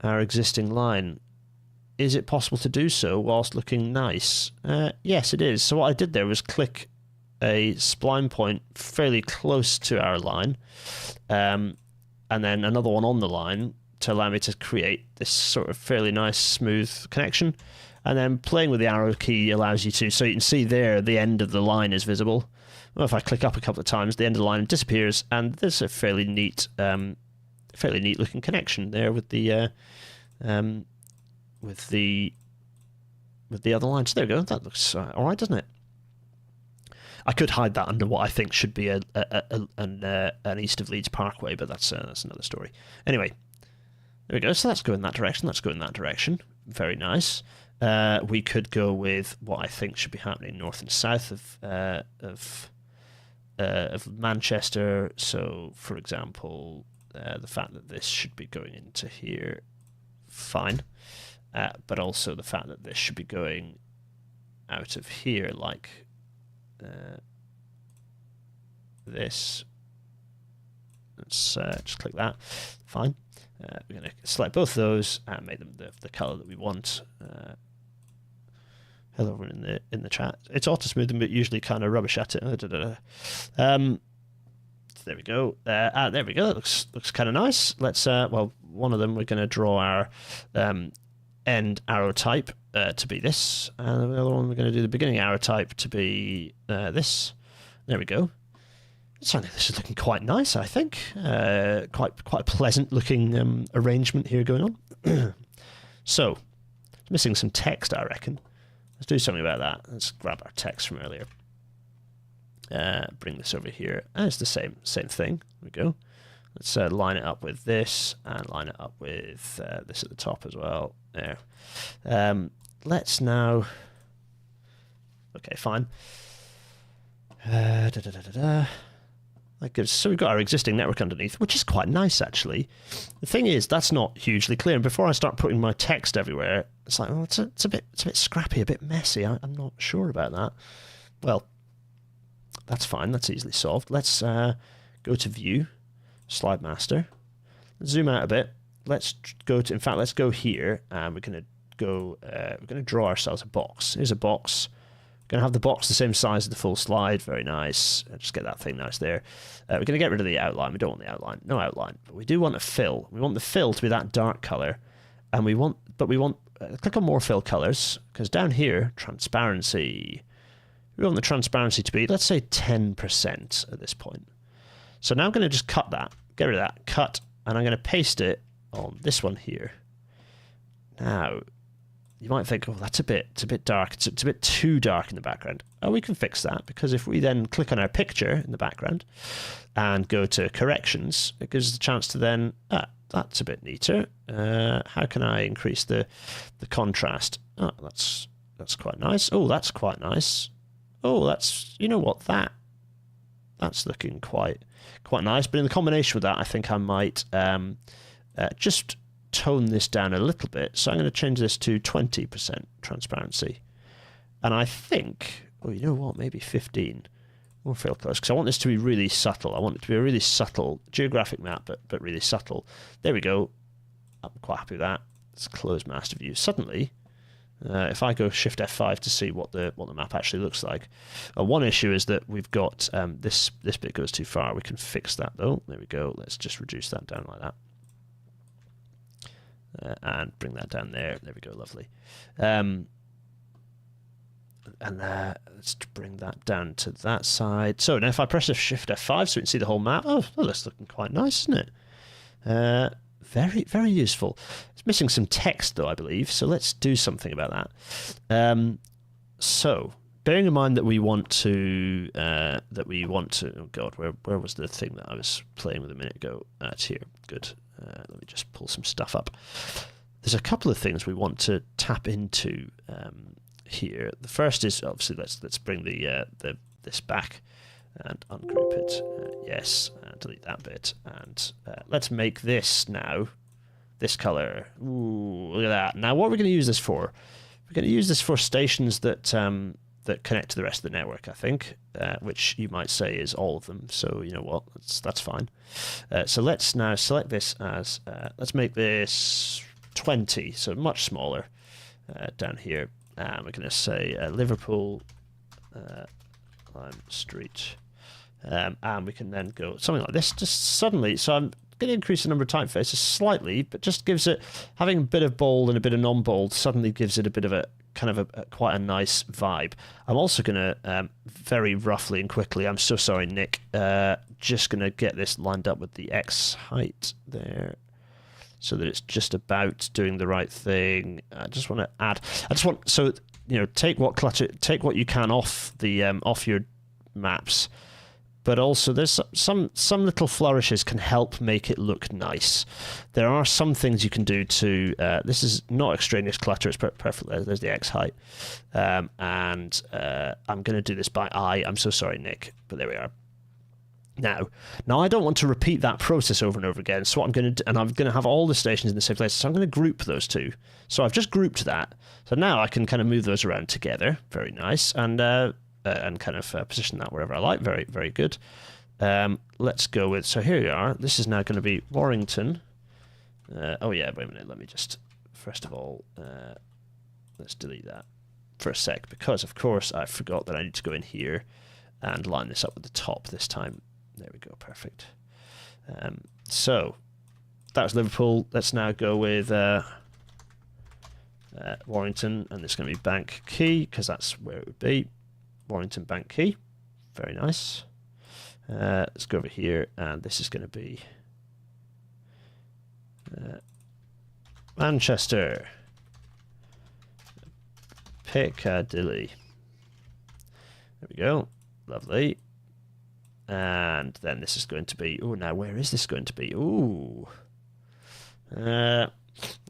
our existing line. Is it possible to do so whilst looking nice? Yes, it is. So what I did there was click a spline point fairly close to our line, and then another one on the line to allow me to create this sort of fairly nice smooth connection. And then playing with the arrow key allows you to, so you can see there the end of the line is visible. Well, if I click up a couple of times, the end of the line disappears, and there's a fairly neat looking connection there with the other line. So there we go. That looks all right, doesn't it? I could hide that under what I think should be an east of Leeds Parkway, but that's another story. Anyway, there we go. So let's go in that direction. Let's go in that direction. Very nice. We could go with what I think should be happening north and south of Manchester. So, for example, the fact that this should be going into here, fine. But also the fact that this should be going out of here like this. Let's just click that. Fine. We're going to select both of those and make them the color that we want. Hello everyone in the chat. It's auto smoothing, but usually kind of rubbish at it. There we go. There we go. That looks kind of nice. Let's well, one of them we're going to draw our end arrow type to be this, and the other one we're going to do the beginning arrow type to be this. There we go. This is looking quite nice, I think. Quite a pleasant looking arrangement here going on. So, missing some text, I reckon. Let's do something about that. Let's grab our text from earlier. Bring this over here. And it's the same thing. There we go. Let's line it up with this and line it up with this at the top as well. There. Let's now... Okay, fine. So we've got our existing network underneath, which is quite nice, actually. The thing is, that's not hugely clear. And before I start putting my text everywhere, it's like, well, it's a bit scrappy, a bit messy. I'm not sure about that. Well, that's fine. That's easily solved. Let's go to View, Slide Master, zoom out a bit. Let's go to, in fact, let's go here, and we're going to draw ourselves a box. Here's a box. Going to have the box the same size as the full slide. Very nice. Just get that thing nice there. We're going to get rid of the outline. We don't want the outline. No outline. But we do want a fill. We want the fill to be that dark color. And we want click on more fill colors, because down here, transparency. We want the transparency to be, let's say, 10% at this point. So now I'm going to just cut that. Get rid of that. Cut. And I'm going to paste it on this one here. Now, you might think, oh, it's a bit dark. It's a bit too dark in the background. Oh, we can fix that, because if we then click on our picture in the background and go to corrections, it gives us a chance to then, that's a bit neater. How can I increase the contrast? Oh, that's quite nice. Oh, that's quite nice. Oh, that's, you know what, that's looking quite nice. But in the combination with that, I think I might just tone this down a little bit. So I'm going to change this to 20% transparency. And I think, oh, you know what, maybe 15. More fill colors, because I want this to be really subtle. I want it to be a really subtle geographic map, but really subtle. There we go. I'm quite happy with that. Let's close master view. Suddenly, if I go Shift F5 to see what the map actually looks like, one issue is that we've got this bit goes too far. We can fix that though. There we go. Let's just reduce that down like that. And bring that down there. There we go, lovely. And let's bring that down to that side. So now if I press Shift F5 so we can see the whole map, oh, that's looking quite nice, isn't it? Very, very useful. It's missing some text though, I believe, so let's do something about that. So, bearing in mind that we want to, oh God, where was the thing that I was playing with a minute ago? It's here, good. Let me just pull some stuff up. There's a couple of things we want to tap into here. The first is obviously let's bring this back and ungroup it. Yes, delete that bit, and let's make this now this color. Ooh, look at that! Now, what are we going to use this for? We're going to use this for stations that connect to the rest of the network, I think, which you might say is all of them. So you know what, that's fine. So let's now select this as, let's make this 20, so much smaller down here. And we're going to say Liverpool Lime Street. And we can then go something like this, just suddenly. So I'm going to increase the number of typefaces slightly, but just gives it, having a bit of bold and a bit of non-bold suddenly gives it a bit of a kind of a quite a nice vibe. I'm also going to very roughly and quickly, I'm so sorry Nick, just going to get this lined up with the X height there so that it's just about doing the right thing. I just want to add, so you know, take what you can off the off your maps, but also there's some little flourishes can help make it look nice. There are some things you can do to, this is not extraneous clutter, it's perfect, there's the X height. And I'm going to do this by eye, I'm so sorry Nick, but there we are. Now I don't want to repeat that process over and over again, so what I'm going to do, and I'm going to have all the stations in the same place, so I'm going to group those two. So I've just grouped that, so now I can kind of move those around together, very nice, and kind of position that wherever I like, very, very good. Let's go with, so here we are. This is now going to be Warrington. Oh yeah, wait a minute. Let me just, first of all, let's delete that for a sec, because of course I forgot that I need to go in here and line this up with the top this time. There we go, perfect. So that was Liverpool. Let's now go with Warrington, and it's going to be Bank Key, because that's where it would be. Warrington Bank Key. Very nice. Let's go over here, and this is going to be Manchester, Piccadilly. There we go. Lovely. And then this is going to be, oh, now where is this going to be? Ooh.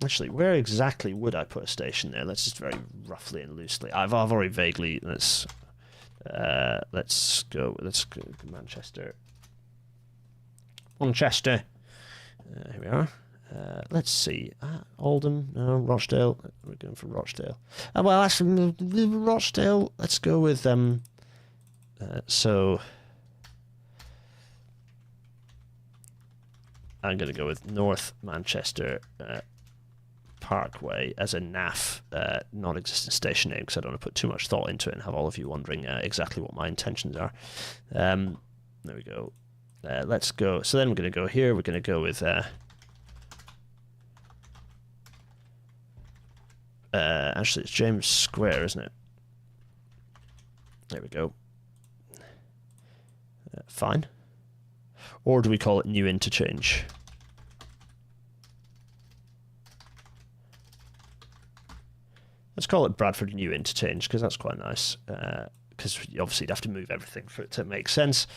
Actually, where exactly would I put a station there? Let's just very roughly and loosely. I've already vaguely, let's go Manchester. Manchester. Here we are. Let's see. Oldham, no, Rochdale. We're going for Rochdale. Well, actually, Rochdale. Let's go with so I'm going to go with North Manchester Parkway as a NAF non-existent station name, because I don't want to put too much thought into it and have all of you wondering exactly what my intentions are. There we go. Let's go. So then we're going to go here. We're going to go with actually it's James Square, isn't it? There we go. Fine. Or do we call it New Interchange? Let's call it Bradford New Interchange, because that's quite nice. Because obviously you'd have to move everything for it to make sense.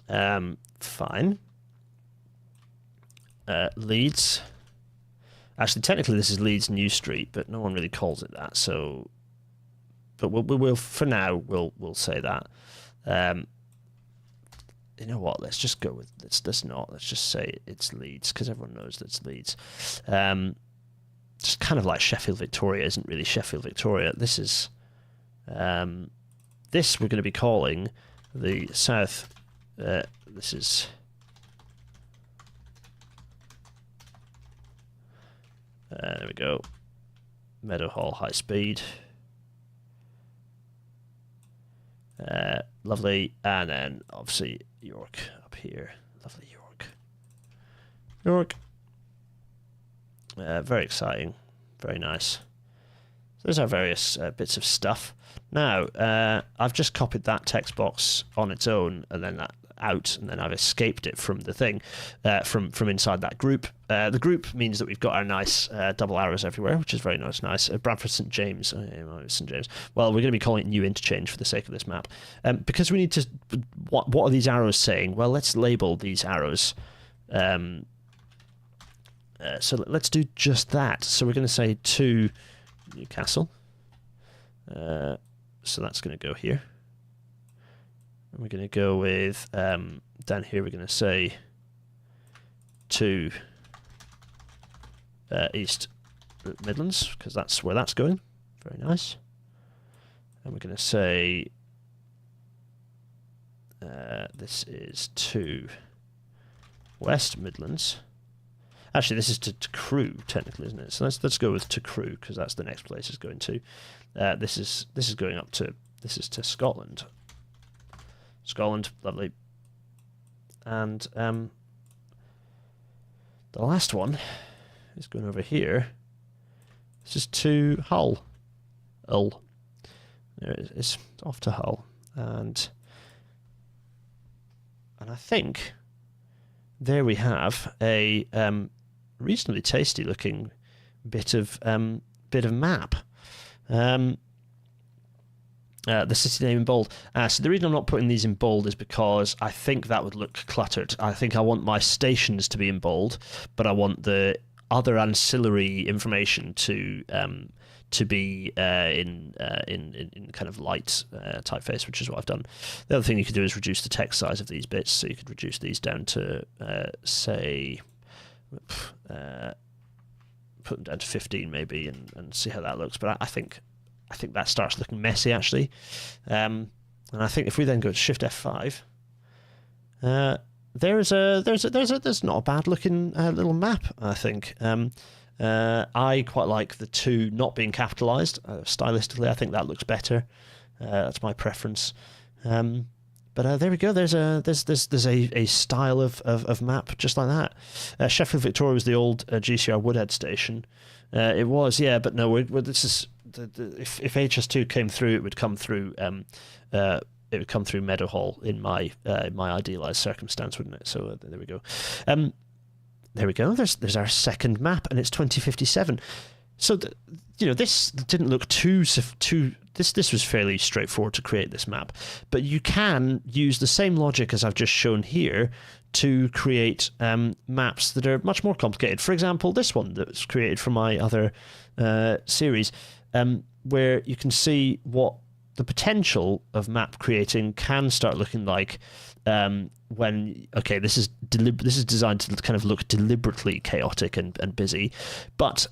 Fine. Leeds. Actually, technically this is Leeds New Street, but no one really calls it that. So, but we'll for now we'll say that. You know what? Let's just go with let's just say it's Leeds, because everyone knows that it's Leeds. Just kind of like Sheffield Victoria isn't really Sheffield Victoria. This is this we're going to be calling the South. This is there we go. Meadowhall High Speed. Lovely, and then obviously York up here. Lovely York. York. Very exciting, very nice. So there's our various bits of stuff. Now, I've just copied that text box on its own, and then that out, and then I've escaped it from the thing, from inside that group. The group means that we've got our nice double arrows everywhere, which is very nice. Bradford St James, St James. Well, we're going to be calling it New Interchange for the sake of this map, because we need to. What are these arrows saying? Well, let's label these arrows. So let's do just that. So we're going to say to Newcastle. So that's going to go here. And we're going to go with, down here we're going to say to East Midlands, because that's where that's going. Very nice. And we're going to say this is to West Midlands. Actually, this is to Crewe, technically, isn't it? So let's go with to Crewe, because that's the next place it's going to. This is going up to, this is to Scotland. Scotland, lovely. And the last one is going over here. This is to Hull. Hull. There it is. It's off to Hull. And I think there we have a reasonably tasty looking bit of map. The city name in bold. So the reason I'm not putting these in bold is because I think that would look cluttered. I think I want my stations to be in bold, but I want the other ancillary information to be in kind of light typeface, which is what I've done. The other thing you could do is reduce the text size of these bits, so you could reduce these down to say put them down to 15 maybe, and see how that looks. But I think that starts looking messy actually, and I think if we then go to Shift F5, there's not a bad looking little map, I think. I quite like the two not being capitalized. Stylistically, I think that looks better. That's my preference. But there we go. There's a style of map just like that. Sheffield Victoria was the old GCR Woodhead station. It was, yeah, but no. This is if HS2 came through, it would come through. It would come through Meadowhall in my idealized circumstance, wouldn't it? So there we go. There we go. There's our second map, and it's 2057. So this didn't look too. This was fairly straightforward to create this map, but you can use the same logic as I've just shown here to create maps that are much more complicated. For example, this one that was created for my other series, where you can see what the potential of map creating can start looking like when this is designed to kind of look deliberately chaotic and busy, but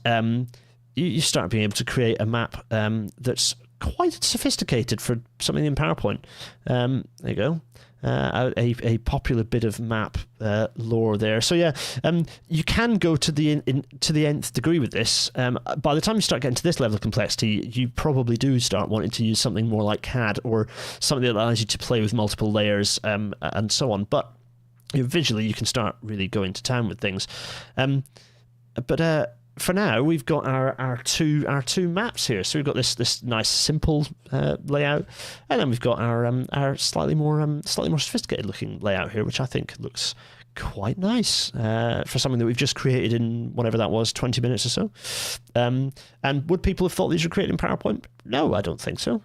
you start being able to create a map that's quite sophisticated for something in PowerPoint. There you go. A popular bit of map lore there. So yeah, you can go to the nth degree with this. By the time you start getting to this level of complexity, you probably do start wanting to use something more like CAD or something that allows you to play with multiple layers and so on. But visually, you can start really going to town with things. But for now, we've got our two maps here. So we've got this nice simple layout, and then we've got our slightly more sophisticated looking layout here, which I think looks quite nice for something that we've just created in whatever that was, 20 minutes or so. And would people have thought these were created in PowerPoint? No, I don't think so.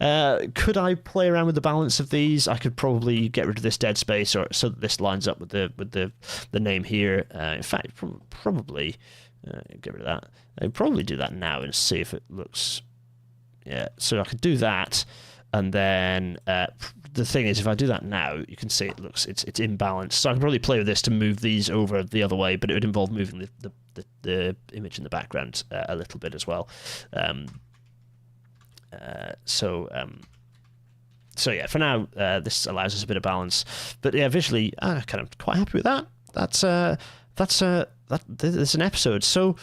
Could I play around with the balance of these? I could probably get rid of this dead space, or so that this lines up with the name here. In fact, probably get rid of that. I'd probably do that now and see if it looks. Yeah, so I could do that, and then the thing is, if I do that now, you can see it's imbalanced. So I could probably play with this to move these over the other way, but it would involve moving the image in the background a little bit as well. So yeah, for now, this allows us a bit of balance. But yeah, visually, I'm kind of quite happy with that. That's an episode. So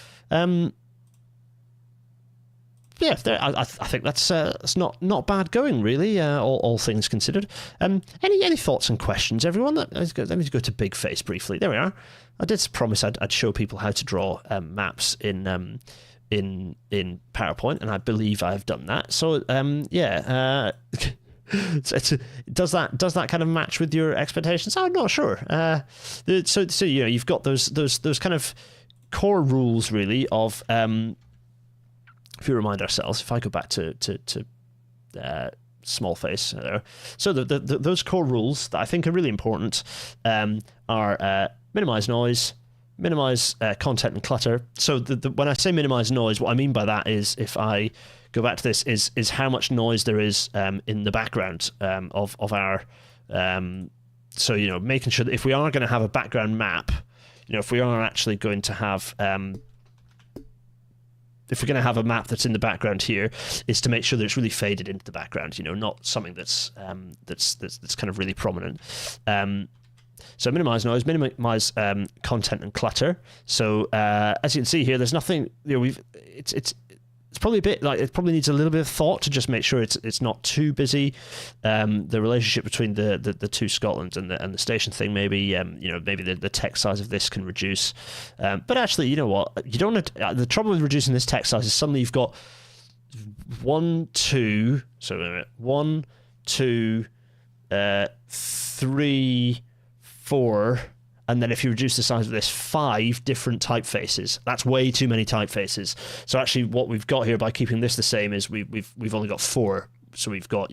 yeah, I think that's not bad going, really. All things considered. Any thoughts and questions, everyone? Let me go to Big Face briefly. There we are. I did promise I'd show people how to draw maps in PowerPoint, and I believe I've done that. So yeah, does that kind of match with your expectations? I'm not sure. So you've got those kind of core rules really of if we remind ourselves. If I go back to small face there, so those core rules that I think are really important are minimize noise, minimize content and clutter. So when I say minimize noise, what I mean by that is, if I go back to this, is how much noise there is in the background of our. So making sure that if we are going to have a background map, if we are actually going to have. If we're going to have a map that's in the background here, is to make sure that it's really faded into the background. Not something that's kind of really prominent. So minimize noise, minimize content and clutter. So as you can see here, there's nothing. It's probably a bit like it probably needs a little bit of thought to just make sure it's not too busy. The relationship between the two Scotlands and the station thing, maybe maybe the text size of this can reduce. But actually, you know what? You don't want to, the trouble with reducing this text size is suddenly you've got 1, 2. So 1, 2, 3, 4, and then if you reduce the size of this, 5 different typefaces. That's way too many typefaces. So actually, what we've got here by keeping this the same is we've only got 4. So we've got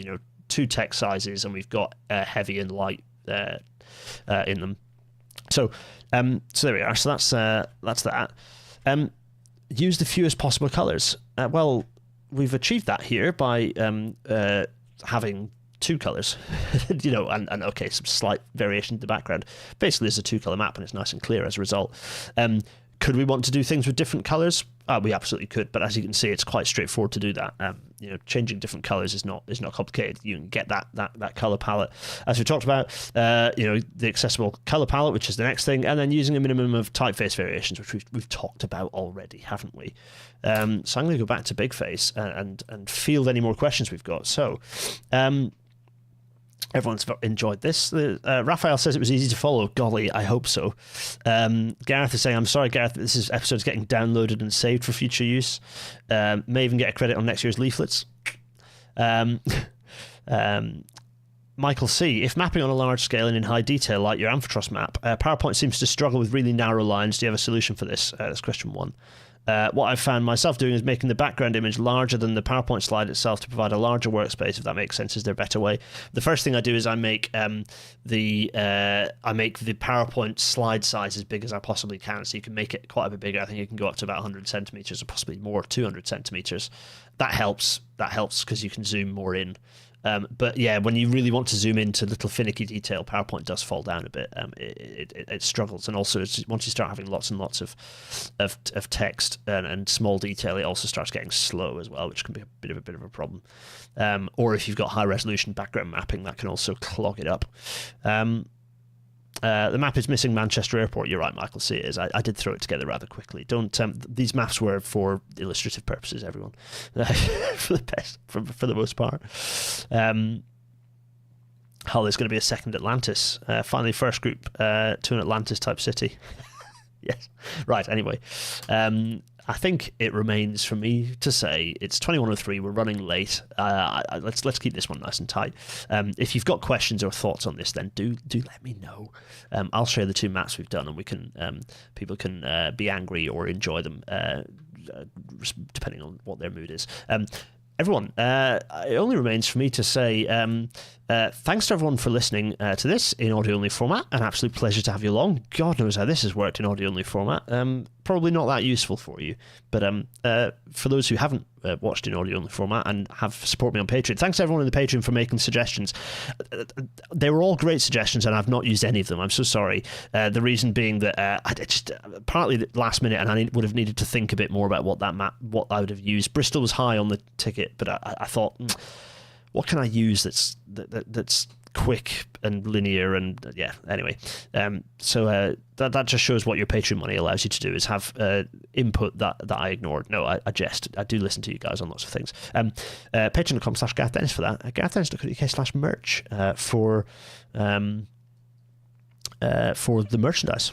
2 text sizes, and we've got heavy and light in them. So there we are. So that's that. Use the fewest possible colors. Well, we've achieved that here by having 2 colors, and okay, some slight variation in the background. Basically, it's a 2-color map, and it's nice and clear as a result. Could we want to do things with different colors? We absolutely could, but as you can see, it's quite straightforward to do that. Changing different colors is not complicated. You can get that color palette, as we talked about. The accessible color palette, which is the next thing, and then using a minimum of typeface variations, which we've talked about already, haven't we? So I'm going to go back to big face and field any more questions we've got. So. Everyone's enjoyed this. Raphael says it was easy to follow. Golly, I hope so. Gareth is saying, I'm sorry, Gareth, this episode's getting downloaded and saved for future use. May even get a credit on next year's leaflets. Michael C. If mapping on a large scale and in high detail, like your Amphitrust map, PowerPoint seems to struggle with really narrow lines. Do you have a solution for this? That's question 1. What I've found myself doing is making the background image larger than the PowerPoint slide itself to provide a larger workspace, if that makes sense. Is there a better way? The first thing I do is I make the PowerPoint slide size as big as I possibly can, so you can make it quite a bit bigger. I think you can go up to about 100 centimeters or possibly more, 200 centimeters. That helps because you can zoom more in. But yeah, when you really want to zoom into little finicky detail, PowerPoint does fall down a bit. It struggles, and also once you start having lots and lots of text and small detail, it also starts getting slow as well, which can be a bit of a problem. Or if you've got high resolution background mapping, that can also clog it up. The map is missing Manchester Airport. You're right, Michael. See, it is. I did throw it together rather quickly. Don't. These maps were for illustrative purposes, everyone. For the most part. Hull is going to be a second Atlantis. Finally, first group to an Atlantis type city. Yes. Right. Anyway, I think it remains for me to say it's 21:03. We're running late. Let's keep this one nice and tight. If you've got questions or thoughts on this, then do let me know. I'll share the 2 maps we've done, and we can people can be angry or enjoy them depending on what their mood is. Everyone, it only remains for me to say thanks to everyone for listening to this in audio-only format. An absolute pleasure to have you along. God knows how this has worked in audio-only format. Probably not that useful for you. But for those who haven't watched in audio-only format and have supported me on Patreon, thanks to everyone in the Patreon for making suggestions. They were all great suggestions, and I've not used any of them. I'm so sorry. The reason being that I just partly last minute, and I would have needed to think a bit more about what I would have used. Bristol was high on the ticket, but I thought, what can I use that's quick and linear, and anyway, so that just shows what your Patreon money allows you to do, is have input that I ignored. No, I jest. I do listen to you guys on lots of things. Patreon.com/GarethDennis for that. GarethDennis.co.uk/merch for the merchandise.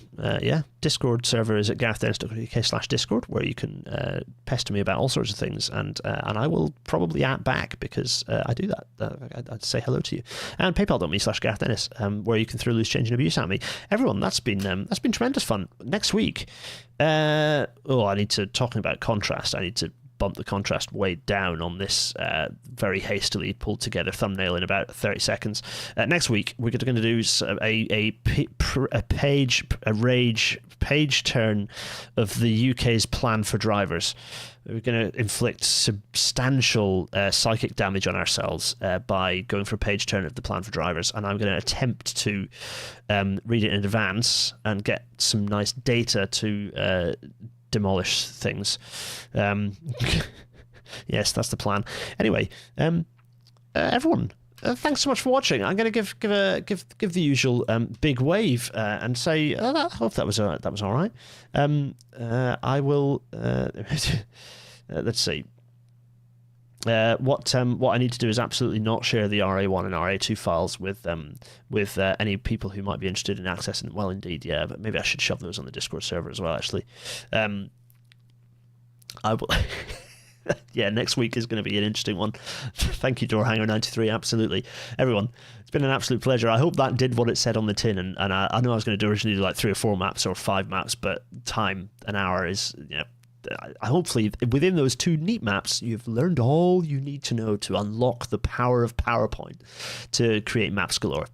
Discord server is at GarethDennis.co.uk/Discord, where you can pester me about all sorts of things, and I will probably at back, because I do that. I'd say hello to you. And PayPal.me/GarethDennis, where you can throw loose change and abuse at me. Everyone, that's been tremendous fun. Next week, I need to, talking about contrast, I need to bump the contrast way down on this very hastily pulled together thumbnail in about 30 seconds. Next week, we're going to do a page turn of the UK's plan for drivers. We're going to inflict substantial psychic damage on ourselves by going for a page turn of the plan for drivers, and I'm going to attempt to read it in advance and get some nice data to demolish things. Yes, that's the plan. Anyway, everyone, thanks so much for watching. I'm going to give the usual big wave and say I hope that was all right. I will. Let's see. What I need to do is absolutely not share the RA1 and RA2 files with any people who might be interested in accessing. Well, indeed, yeah, but maybe I should shove those on the Discord server as well. Actually, I will. Yeah, next week is going to be an interesting one. Thank you, Doorhanger93. Absolutely, everyone. It's been an absolute pleasure. I hope that did what it said on the tin, and I know I was going to do originally like 3 or 4 maps or 5 maps, but time, an hour is, hopefully within those 2 neat maps, you've learned all you need to know to unlock the power of PowerPoint to create maps galore.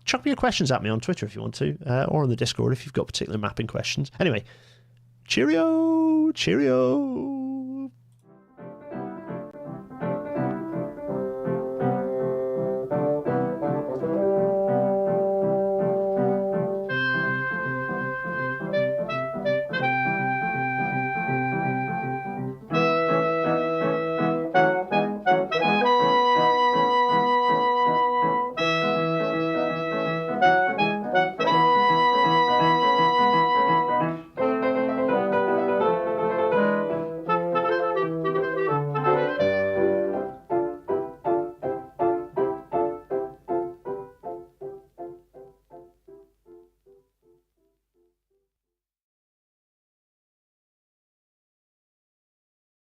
Chuck me your questions at me on Twitter if you want to, or on the Discord if you've got particular mapping questions. Anyway, cheerio.